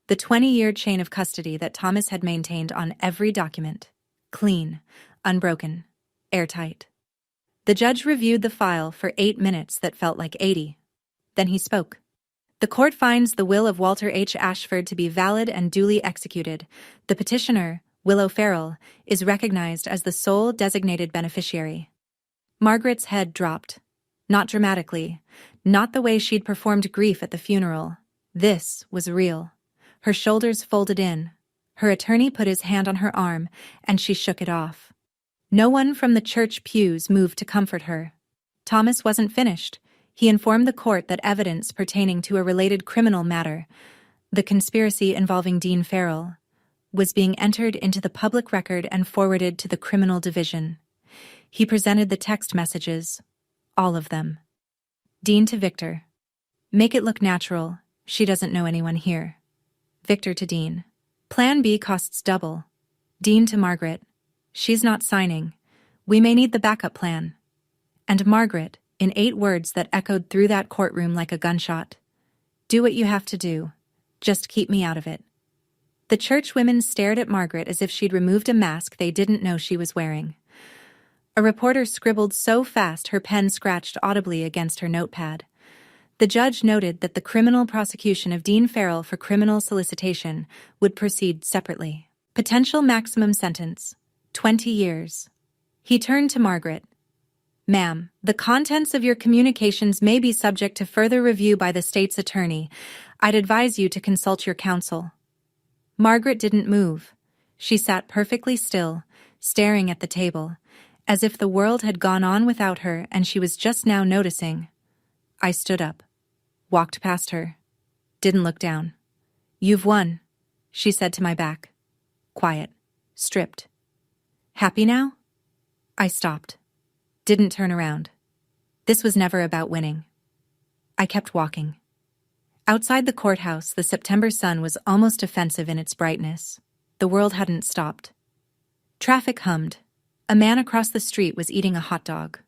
The 20-year chain of custody that Thomas had maintained on every document. Clean, unbroken, airtight. The judge reviewed the file for 8 minutes that felt like 80. Then he spoke. "The court finds the will of Walter H. Ashford to be valid and duly executed. The petitioner, Willow Farrell, is recognized as the sole designated beneficiary." Margaret's head dropped. Not dramatically, not the way she'd performed grief at the funeral. This was real. Her shoulders folded in. Her attorney put his hand on her arm, and she shook it off. No one from the church pews moved to comfort her. Thomas wasn't finished. He informed the court that evidence pertaining to a related criminal matter, the conspiracy involving Dean Farrell, was being entered into the public record and forwarded to the criminal division. He presented the text messages, all of them. Dean to Victor. "Make it look natural. She doesn't know anyone here." Victor to Dean. "Plan B costs double." Dean to Margaret. "She's not signing. We may need the backup plan. And Margaret, in 8 words that echoed through that courtroom like a gunshot. Do what you have to do. Just keep me out of it. The church women stared at Margaret as if she'd removed a mask they didn't know she was wearing. A reporter scribbled so fast her pen scratched audibly against her notepad. The judge noted that the criminal prosecution of Dean Farrell for criminal solicitation would proceed separately. Potential maximum sentence, 20 years. He turned to Margaret. Ma'am, the contents of your communications may be subject to further review by the state's attorney. I'd advise you to consult your counsel. Margaret didn't move. She sat perfectly still, staring at the table, as if the world had gone on without her and she was just now noticing. I stood up, walked past her, didn't look down. You've won, she said to my back. Quiet, stripped. Happy now? I stopped. Didn't turn around. This was never about winning. I kept walking. Outside the courthouse, the September sun was almost offensive in its brightness. The world hadn't stopped. Traffic hummed. A man across the street was eating a hot dog.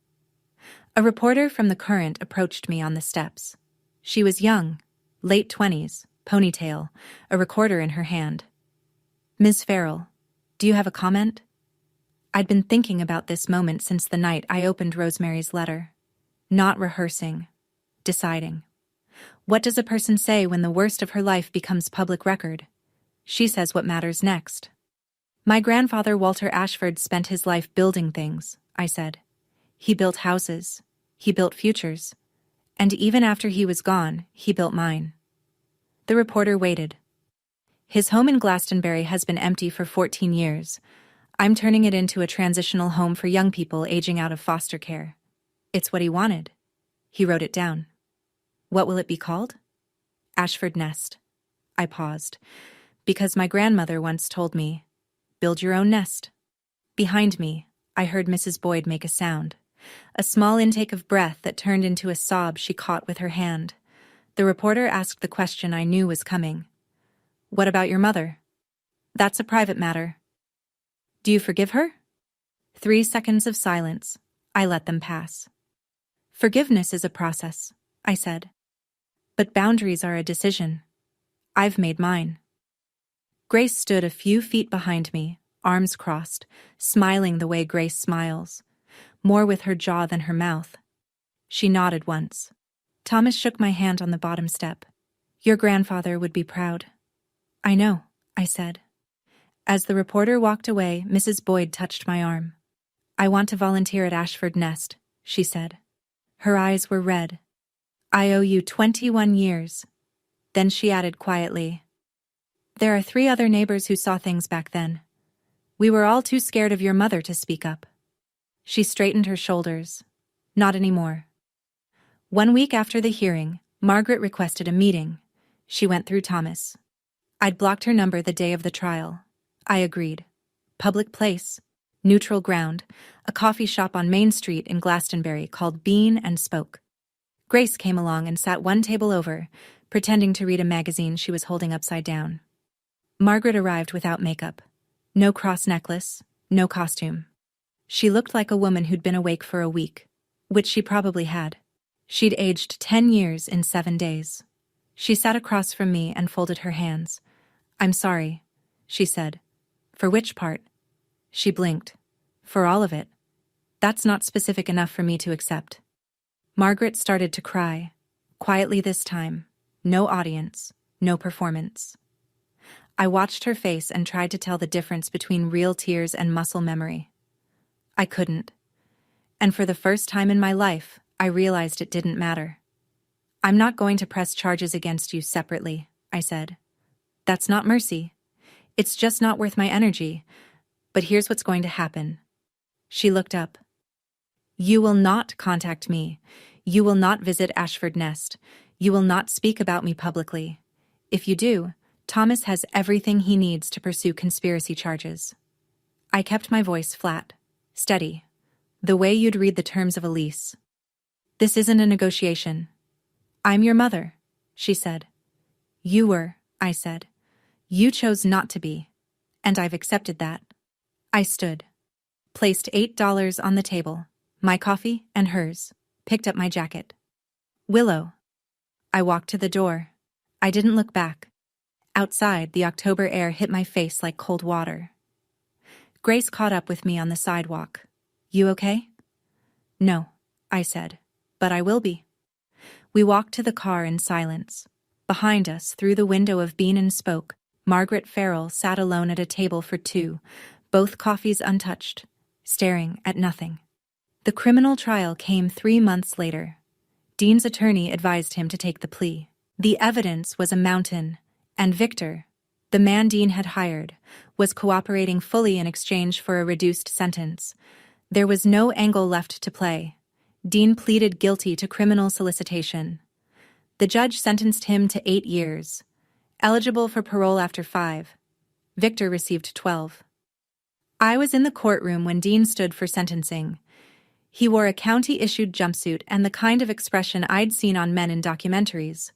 A reporter from the Current approached me on the steps. She was young, late 20s, ponytail, a recorder in her hand. Ms. Farrell, do you have a comment? I'd been thinking about this moment since the night I opened Rosemary's letter. Not rehearsing. Deciding. What does a person say when the worst of her life becomes public record? She says what matters next. My grandfather Walter Ashford spent his life building things, I said. He built houses. He built futures. And even after he was gone, he built mine. The reporter waited. His home in Glastonbury has been empty for 14 years. I'm turning it into a transitional home for young people aging out of foster care. It's what he wanted. He wrote it down. What will it be called? Ashford Nest. I paused, because my grandmother once told me, build your own nest. Behind me, I heard Mrs. Boyd make a sound, a small intake of breath that turned into a sob she caught with her hand. The reporter asked the question I knew was coming. What about your mother? That's a private matter. Do you forgive her? 3 seconds of silence. I let them pass. Forgiveness is a process, I said. But boundaries are a decision. I've made mine. Grace stood a few feet behind me, arms crossed, smiling the way Grace smiles, more with her jaw than her mouth. She nodded once. Thomas shook my hand on the bottom step. Your grandfather would be proud. I know, I said. As the reporter walked away, Mrs. Boyd touched my arm. I want to volunteer at Ashford Nest, she said. Her eyes were red. I owe you 21 years. Then she added quietly, there are 3 other neighbors who saw things back then. We were all too scared of your mother to speak up. She straightened her shoulders. Not anymore. 1 week after the hearing, Margaret requested a meeting. She went through Thomas. I'd blocked her number the day of the trial. I agreed. Public place, neutral ground, a coffee shop on Main Street in Glastonbury called Bean and Spoke. Grace came along and sat 1 table over, pretending to read a magazine she was holding upside down. Margaret arrived without makeup. No cross necklace, no costume. She looked like a woman who'd been awake for a week, which she probably had. She'd aged 10 years in 7 days. She sat across from me and folded her hands. I'm sorry, she said. For which part? She blinked. For all of it. That's not specific enough for me to accept. Margaret started to cry, quietly this time. No audience, no performance. I watched her face and tried to tell the difference between real tears and muscle memory. I couldn't. And for the first time in my life, I realized it didn't matter. I'm not going to press charges against you separately, I said. That's not mercy. It's just not worth my energy. But here's what's going to happen. She looked up. You will not contact me. You will not visit Ashford Nest. You will not speak about me publicly. If you do, Thomas has everything he needs to pursue conspiracy charges. I kept my voice flat, steady, the way you'd read the terms of a lease. This isn't a negotiation. I'm your mother, she said. You were, I said. You chose not to be, and I've accepted that. I stood. placed $8 on the table, my coffee and hers, picked up my jacket. Willow. I walked to the door. I didn't look back. Outside, the October air hit my face like cold water. Grace caught up with me on the sidewalk. You okay? No, I said, but I will be. We walked to the car in silence. Behind us, through the window of Bean and Spoke, Margaret Farrell sat alone at a table for two, both coffees untouched, staring at nothing. The criminal trial came 3 months later. Dean's attorney advised him to take the plea. The evidence was a mountain, and Victor, the man Dean had hired, was cooperating fully in exchange for a reduced sentence. There was no angle left to play. Dean pleaded guilty to criminal solicitation. The judge sentenced him to 8 years, eligible for parole after 5. Victor received 12. I was in the courtroom when Dean stood for sentencing. He wore a county-issued jumpsuit and the kind of expression I'd seen on men in documentaries.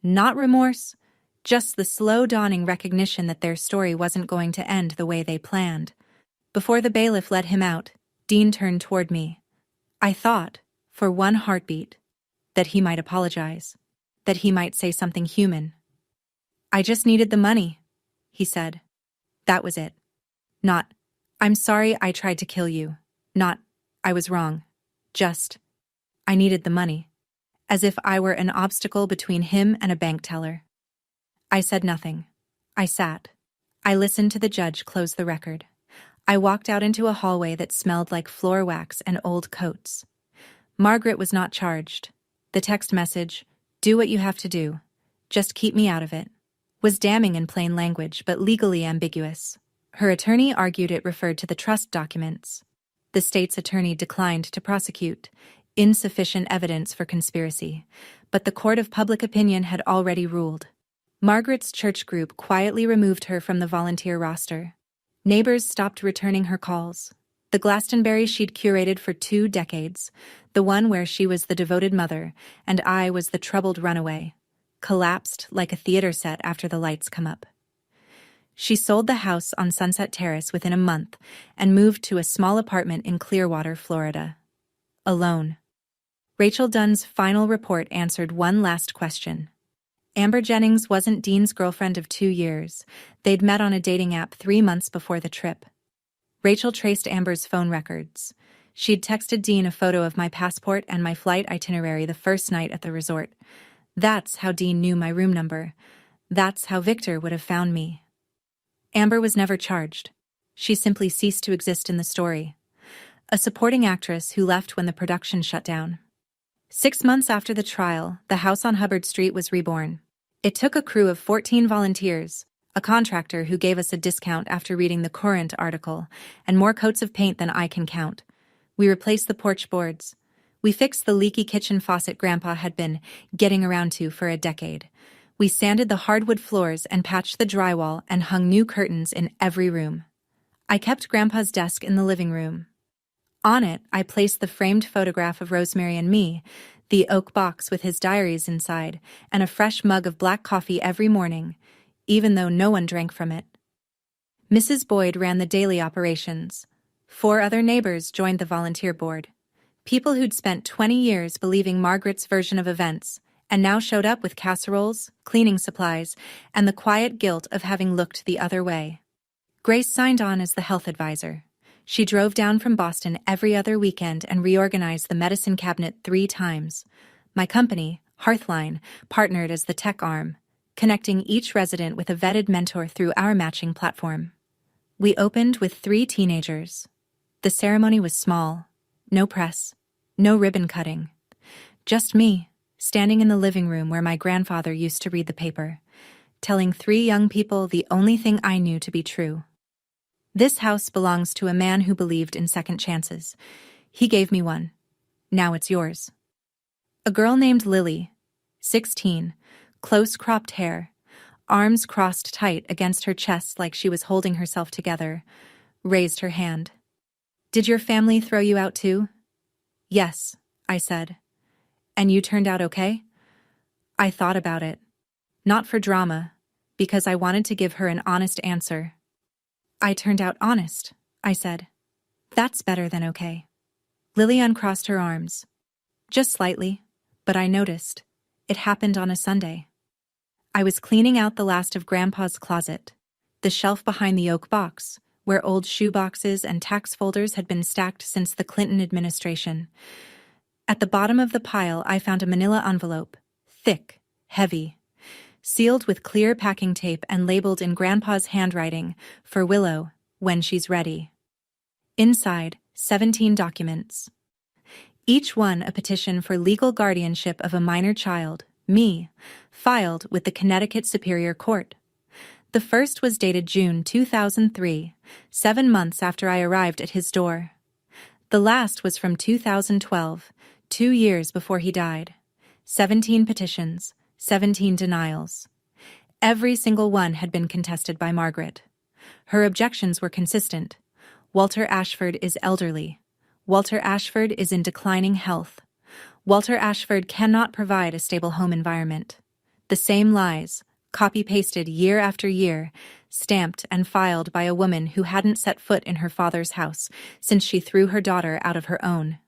Not remorse, just the slow dawning recognition that their story wasn't going to end the way they planned. Before the bailiff let him out, Dean turned toward me. I thought, for one heartbeat, that he might apologize, that he might say something human. I just needed the money, he said. That was it. Not, I'm sorry I tried to kill you. Not, I was wrong. Just, I needed the money. As if I were an obstacle between him and a bank teller. I said nothing. I sat. I listened to the judge close the record. I walked out into a hallway that smelled like floor wax and old coats. Margaret was not charged. The text message, "Do what you have to do. Just keep me out of it," was damning in plain language but legally ambiguous. Her attorney argued it referred to the trust documents. The state's attorney declined to prosecute. Insufficient evidence for conspiracy. But the court of public opinion had already ruled. Margaret's church group quietly removed her from the volunteer roster. Neighbors stopped returning her calls. The Glastonbury she'd curated for 2 decades, the one where she was the devoted mother and I was the troubled runaway, collapsed like a theater set after the lights come up. She sold the house on Sunset Terrace within a month and moved to a small apartment in Clearwater, Florida. Alone. Rachel Dunn's final report answered one last question. Amber Jennings wasn't Dean's girlfriend of 2 years. They'd met on a dating app 3 months before the trip. Rachel traced Amber's phone records. She'd texted Dean a photo of my passport and my flight itinerary the first night at the resort. That's how Dean knew my room number. That's how Victor would have found me. Amber was never charged. She simply ceased to exist in the story. A supporting actress who left when the production shut down. 6 months after the trial, the house on Hubbard Street was reborn. It took a crew of 14 volunteers, a contractor who gave us a discount after reading the Current article, and more coats of paint than I can count. We replaced the porch boards. We fixed the leaky kitchen faucet Grandpa had been getting around to for a decade. We sanded the hardwood floors and patched the drywall and hung new curtains in every room. I kept Grandpa's desk in the living room. On it, I placed the framed photograph of Rosemary and me, the oak box with his diaries inside, and a fresh mug of black coffee every morning, even though no one drank from it. Mrs. Boyd ran the daily operations. 4 other neighbors joined the volunteer board. People who'd spent 20 years believing Margaret's version of events, and now showed up with casseroles, cleaning supplies, and the quiet guilt of having looked the other way. Grace signed on as the health advisor. She drove down from Boston every other weekend and reorganized the medicine cabinet 3 times. My company, Hearthline, partnered as the tech arm, connecting each resident with a vetted mentor through our matching platform. We opened with 3 teenagers. The ceremony was small. No press. No ribbon cutting. Just me, standing in the living room where my grandfather used to read the paper, telling 3 young people the only thing I knew to be true. This house belongs to a man who believed in second chances. He gave me one. Now it's yours. A girl named Lily, 16, close-cropped hair, arms crossed tight against her chest like she was holding herself together, raised her hand. "Did your family throw you out too?" "Yes," I said. "And you turned out okay?" I thought about it. Not for drama, because I wanted to give her an honest answer. "I turned out honest," I said. That's better than okay. Lily uncrossed her arms. Just slightly, but I noticed. It happened on a Sunday. I was cleaning out the last of Grandpa's closet, the shelf behind the oak box, where old shoe boxes and tax folders had been stacked since the Clinton administration. At the bottom of the pile, I found a manila envelope, thick, heavy, sealed with clear packing tape and labeled in Grandpa's handwriting, "For Willow, when she's ready." Inside, 17 documents. Each one a petition for legal guardianship of a minor child, me, filed with the Connecticut Superior Court. The first was dated June 2003, 7 months after I arrived at his door. The last was from 2012, 2 years before he died. 17 petitions, 17 denials. Every single one had been contested by Margaret. Her objections were consistent. Walter Ashford is elderly. Walter Ashford is in declining health. Walter Ashford cannot provide a stable home environment. The same lies, copy-pasted year after year, stamped and filed by a woman who hadn't set foot in her father's house since she threw her daughter out of her own.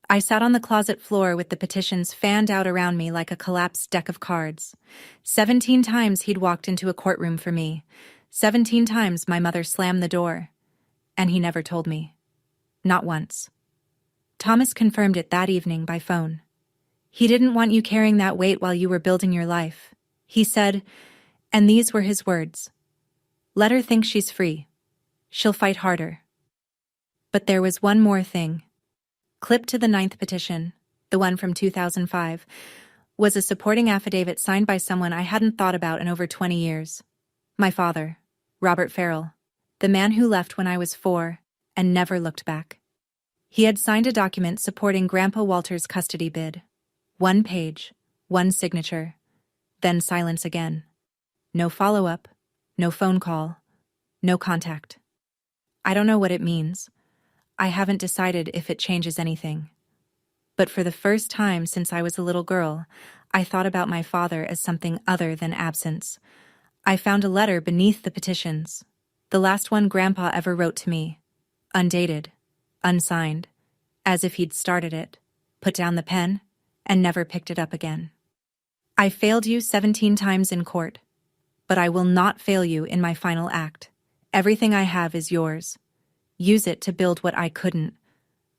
I sat on the closet floor with the petitions fanned out around me like a collapsed deck of cards. 17 times he'd walked into a courtroom for me. 17 times my mother slammed the door. And he never told me. Not once. Thomas confirmed it that evening by phone. He didn't want you carrying that weight while you were building your life. He said, and these were his words, "Let her think she's free. She'll fight harder." But there was one more thing. Clipped to the 9th petition, the one from 2005, was a supporting affidavit signed by someone I hadn't thought about in over 20 years. My father, Robert Farrell, the man who left when I was 4 and never looked back. He had signed a document supporting Grandpa Walter's custody bid. 1 page, 1 signature, then silence again. No follow-up, no phone call, no contact. I don't know what it means. I haven't decided if it changes anything. But for the first time since I was a little girl, I thought about my father as something other than absence. I found a letter beneath the petitions, the last one Grandpa ever wrote to me, undated, unsigned, as if he'd started it, put down the pen, and never picked it up again. I failed you 17 times in court, but I will not fail you in my final act. Everything I have is yours. Use it to build what I couldn't,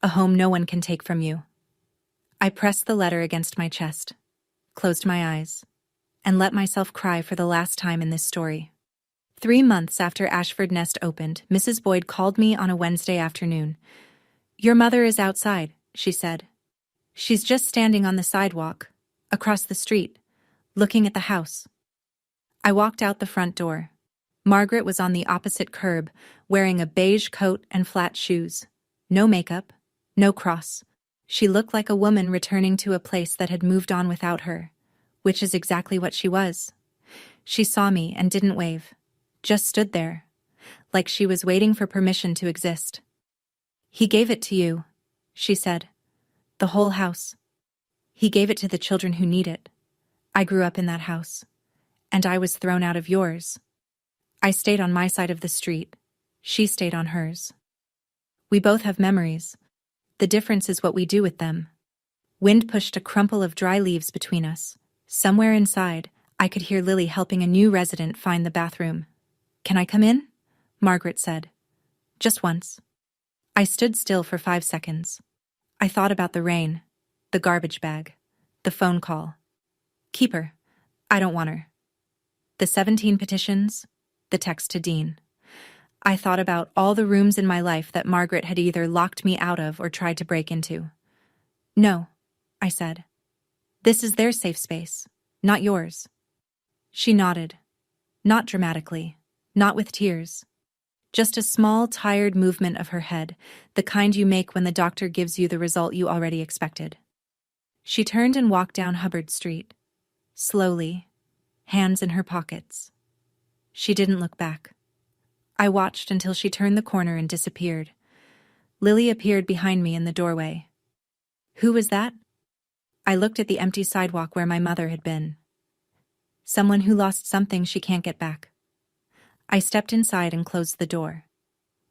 a home no one can take from you. I pressed the letter against my chest, closed my eyes, and let myself cry for the last time in this story. 3 months after Ashford Nest opened, Mrs. Boyd called me on a Wednesday afternoon. "Your mother is outside," she said. "She's just standing on the sidewalk, across the street, looking at the house." I walked out the front door. Margaret was on the opposite curb, wearing a beige coat and flat shoes. No makeup, no cross. She looked like a woman returning to a place that had moved on without her, which is exactly what she was. She saw me and didn't wave, just stood there, like she was waiting for permission to exist. "He gave it to you," she said. "The whole house. He gave it to the children who need it. I grew up in that house, and I was thrown out of yours. I stayed on my side of the street. She stayed on hers. We both have memories. The difference is what we do with them." Wind pushed a crumple of dry leaves between us. Somewhere inside, I could hear Lily helping a new resident find the bathroom. "Can I come in?" Margaret said. "Just once." I stood still for 5 seconds. I thought about the rain, the garbage bag, the phone call. Keep her. I don't want her. The 17 petitions, the text to Dean. I thought about all the rooms in my life that Margaret had either locked me out of or tried to break into. "No," I said. "This is their safe space, not yours." She nodded. Not dramatically, not with tears. Just a small, tired movement of her head, the kind you make when the doctor gives you the result you already expected. She turned and walked down Hubbard Street. Slowly, hands in her pockets. She didn't look back. I watched until she turned the corner and disappeared. Lily appeared behind me in the doorway. "Who was that?" I looked at the empty sidewalk where my mother had been. "Someone who lost something she can't get back." I stepped inside and closed the door.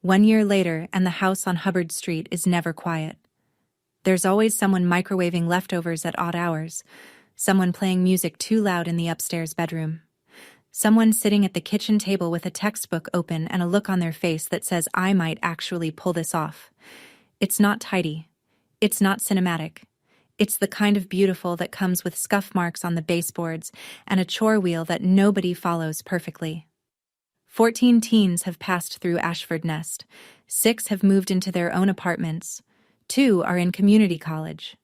1 year later, and the house on Hubbard Street is never quiet. There's always someone microwaving leftovers at odd hours, someone playing music too loud in the upstairs bedroom, someone sitting at the kitchen table with a textbook open and a look on their face that says, I might actually pull this off. It's not tidy. It's not cinematic. It's the kind of beautiful that comes with scuff marks on the baseboards and a chore wheel that nobody follows perfectly. 14 teens have passed through Ashford Nest. 6 have moved into their own apartments. 2 are in community college.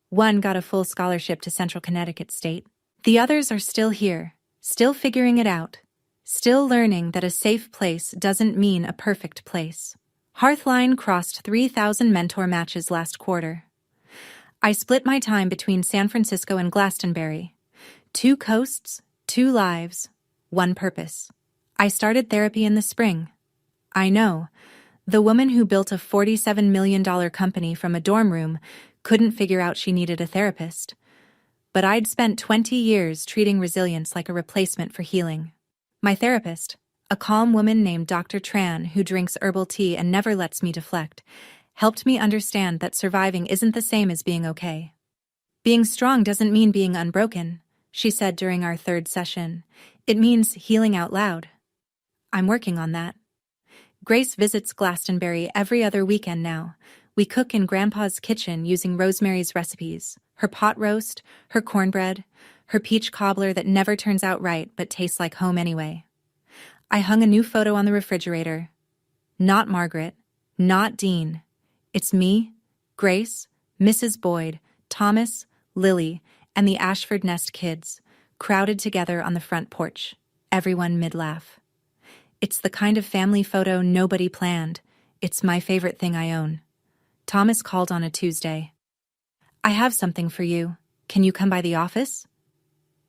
1 got a full scholarship to Central Connecticut State. The others are still here, still figuring it out, still learning that a safe place doesn't mean a perfect place. Hearthline crossed 3,000 mentor matches last quarter. I split my time between San Francisco and Glastonbury. 2 coasts, 2 lives, 1 purpose. I started therapy in the spring. I know, the woman who built a $47 million company from a dorm room couldn't figure out she needed a therapist. But I'd spent 20 years treating resilience like a replacement for healing. My therapist, a calm woman named Dr. Tran who drinks herbal tea and never lets me deflect, helped me understand that surviving isn't the same as being okay. Being strong doesn't mean being unbroken, she said during our 3rd session. It means healing out loud. I'm working on that. Grace visits Glastonbury every other weekend now. We cook in Grandpa's kitchen using Rosemary's recipes, her pot roast, her cornbread, her peach cobbler that never turns out right but tastes like home anyway. I hung a new photo on the refrigerator. Not Margaret, not Dean. It's me, Grace, Mrs. Boyd, Thomas, Lily, and the Ashford Nest kids, crowded together on the front porch, everyone mid-laugh. It's the kind of family photo nobody planned. It's my favorite thing I own. Thomas called on a Tuesday. I have something for you. Can you come by the office?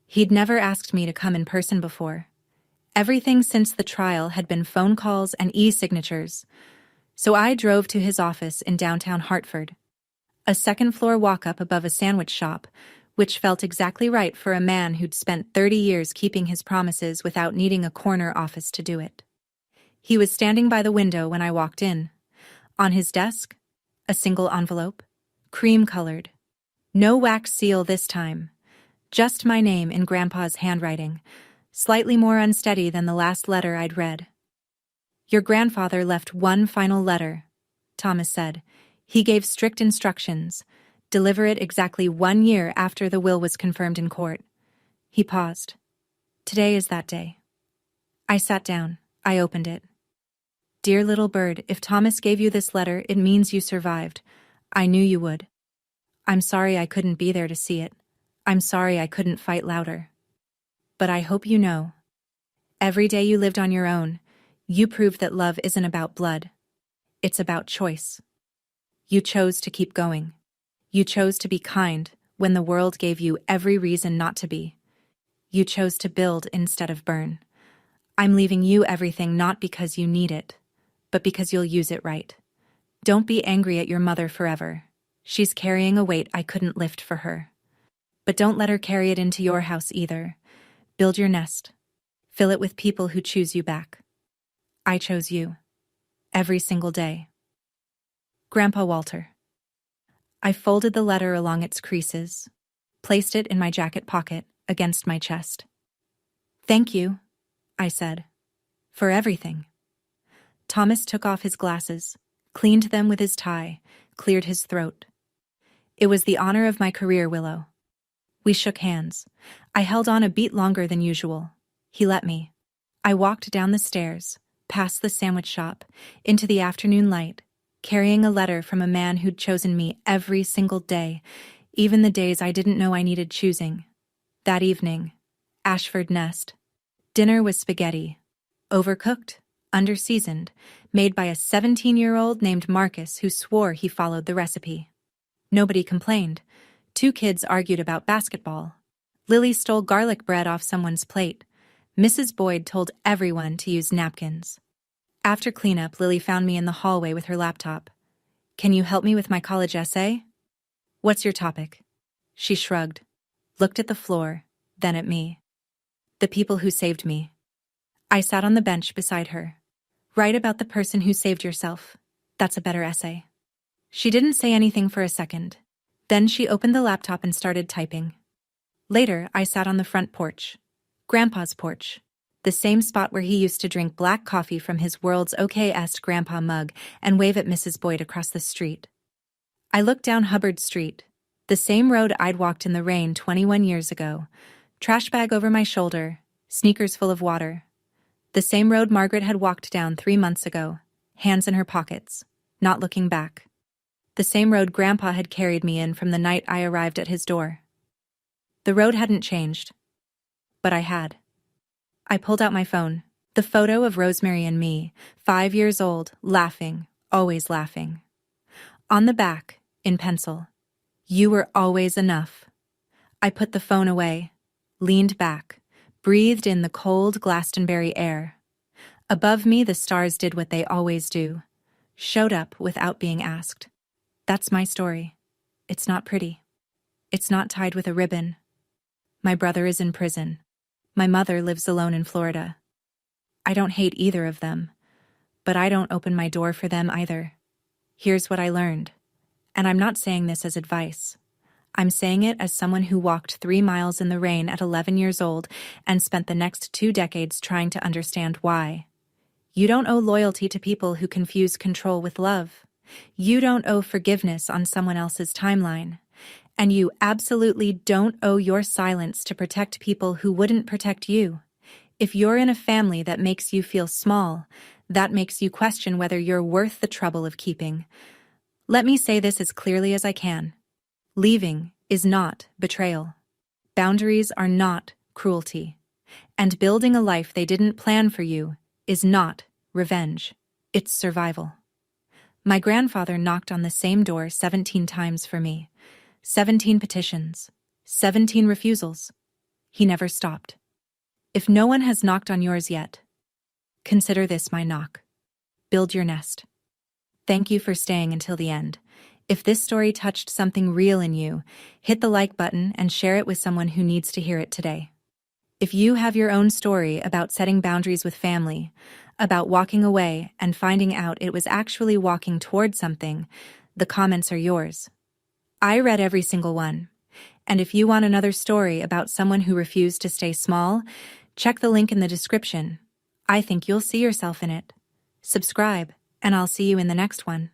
He'd never asked me to come in person before. Everything since the trial had been phone calls and e-signatures. So I drove to his office in downtown Hartford. A 2nd-floor walk-up above a sandwich shop, which felt exactly right for a man who'd spent 30 years keeping his promises without needing a corner office to do it. He was standing by the window when I walked in. On his desk, a single envelope, cream-colored. No wax seal this time. Just my name in Grandpa's handwriting, slightly more unsteady than the last letter I'd read. Your grandfather left one final letter, Thomas said. He gave strict instructions. Deliver it exactly 1 year after the will was confirmed in court. He paused. Today is that day. I sat down. I opened it. Dear little bird, if Thomas gave you this letter, it means you survived. I knew you would. I'm sorry I couldn't be there to see it. I'm sorry I couldn't fight louder. But I hope you know. Every day you lived on your own, you proved that love isn't about blood. It's about choice. You chose to keep going. You chose to be kind when the world gave you every reason not to be. You chose to build instead of burn. I'm leaving you everything not because you need it, but because you'll use it right. Don't be angry at your mother forever. She's carrying a weight I couldn't lift for her. But don't let her carry it into your house either. Build your nest. Fill it with people who choose you back. I chose you. Every single day. Grandpa Walter. I folded the letter along its creases, placed it in my jacket pocket against my chest. Thank you, I said, for everything. Thomas took off his glasses, cleaned them with his tie, cleared his throat. It was the honor of my career, Willow. We shook hands. I held on a beat longer than usual. He let me. I walked down the stairs, past the sandwich shop, into the afternoon light, carrying a letter from a man who'd chosen me every single day, even the days I didn't know I needed choosing. That evening, Ashford Nest. Dinner was spaghetti. Overcooked, underseasoned, made by a 17-year-old named Marcus who swore he followed the recipe. Nobody complained. 2 kids argued about basketball. Lily stole garlic bread off someone's plate. Mrs. Boyd told everyone to use napkins. After cleanup, Lily found me in the hallway with her laptop. Can you help me with my college essay? What's your topic? She shrugged, looked at the floor, then at me. The people who saved me. I sat on the bench beside her. Write about the person who saved yourself. That's a better essay. She didn't say anything for a second. Then she opened the laptop and started typing. Later, I sat on the front porch. Grandpa's porch. The same spot where he used to drink black coffee from his world's okayest grandpa mug and wave at Mrs. Boyd across the street. I looked down Hubbard Street, the same road I'd walked in the rain 21 years ago, trash bag over my shoulder, sneakers full of water. The same road Margaret had walked down 3 months ago, hands in her pockets, not looking back. The same road Grandpa had carried me in from the night I arrived at his door. The road hadn't changed, but I had. I pulled out my phone, the photo of Rosemary and me, 5 years old, laughing, always laughing. On the back, in pencil, "You were always enough." I put the phone away, leaned back, breathed in the cold Glastonbury air. Above me, the stars did what they always do, showed up without being asked. That's my story. It's not pretty. It's not tied with a ribbon. My brother is in prison. My mother lives alone in Florida. I don't hate either of them, but I don't open my door for them either. Here's what I learned. And I'm not saying this as advice. I'm saying it as someone who walked 3 miles in the rain at 11 years old and spent the next 2 decades trying to understand why. You don't owe loyalty to people who confuse control with love. You don't owe forgiveness on someone else's timeline. And you absolutely don't owe your silence to protect people who wouldn't protect you. If you're in a family that makes you feel small, that makes you question whether you're worth the trouble of keeping. Let me say this as clearly as I can. Leaving is not betrayal. Boundaries are not cruelty. And building a life they didn't plan for you is not revenge. It's survival. My grandfather knocked on the same door 17 times for me. 17 petitions. 17 refusals. He never stopped. If no one has knocked on yours yet, consider this my knock. Build your nest. Thank you for staying until the end. If this story touched something real in you, hit the like button and share it with someone who needs to hear it today. If you have your own story about setting boundaries with family, about walking away and finding out it was actually walking toward something, the comments are yours. I read every single one. And if you want another story about someone who refused to stay small, check the link in the description. I think you'll see yourself in it. Subscribe, and I'll see you in the next one.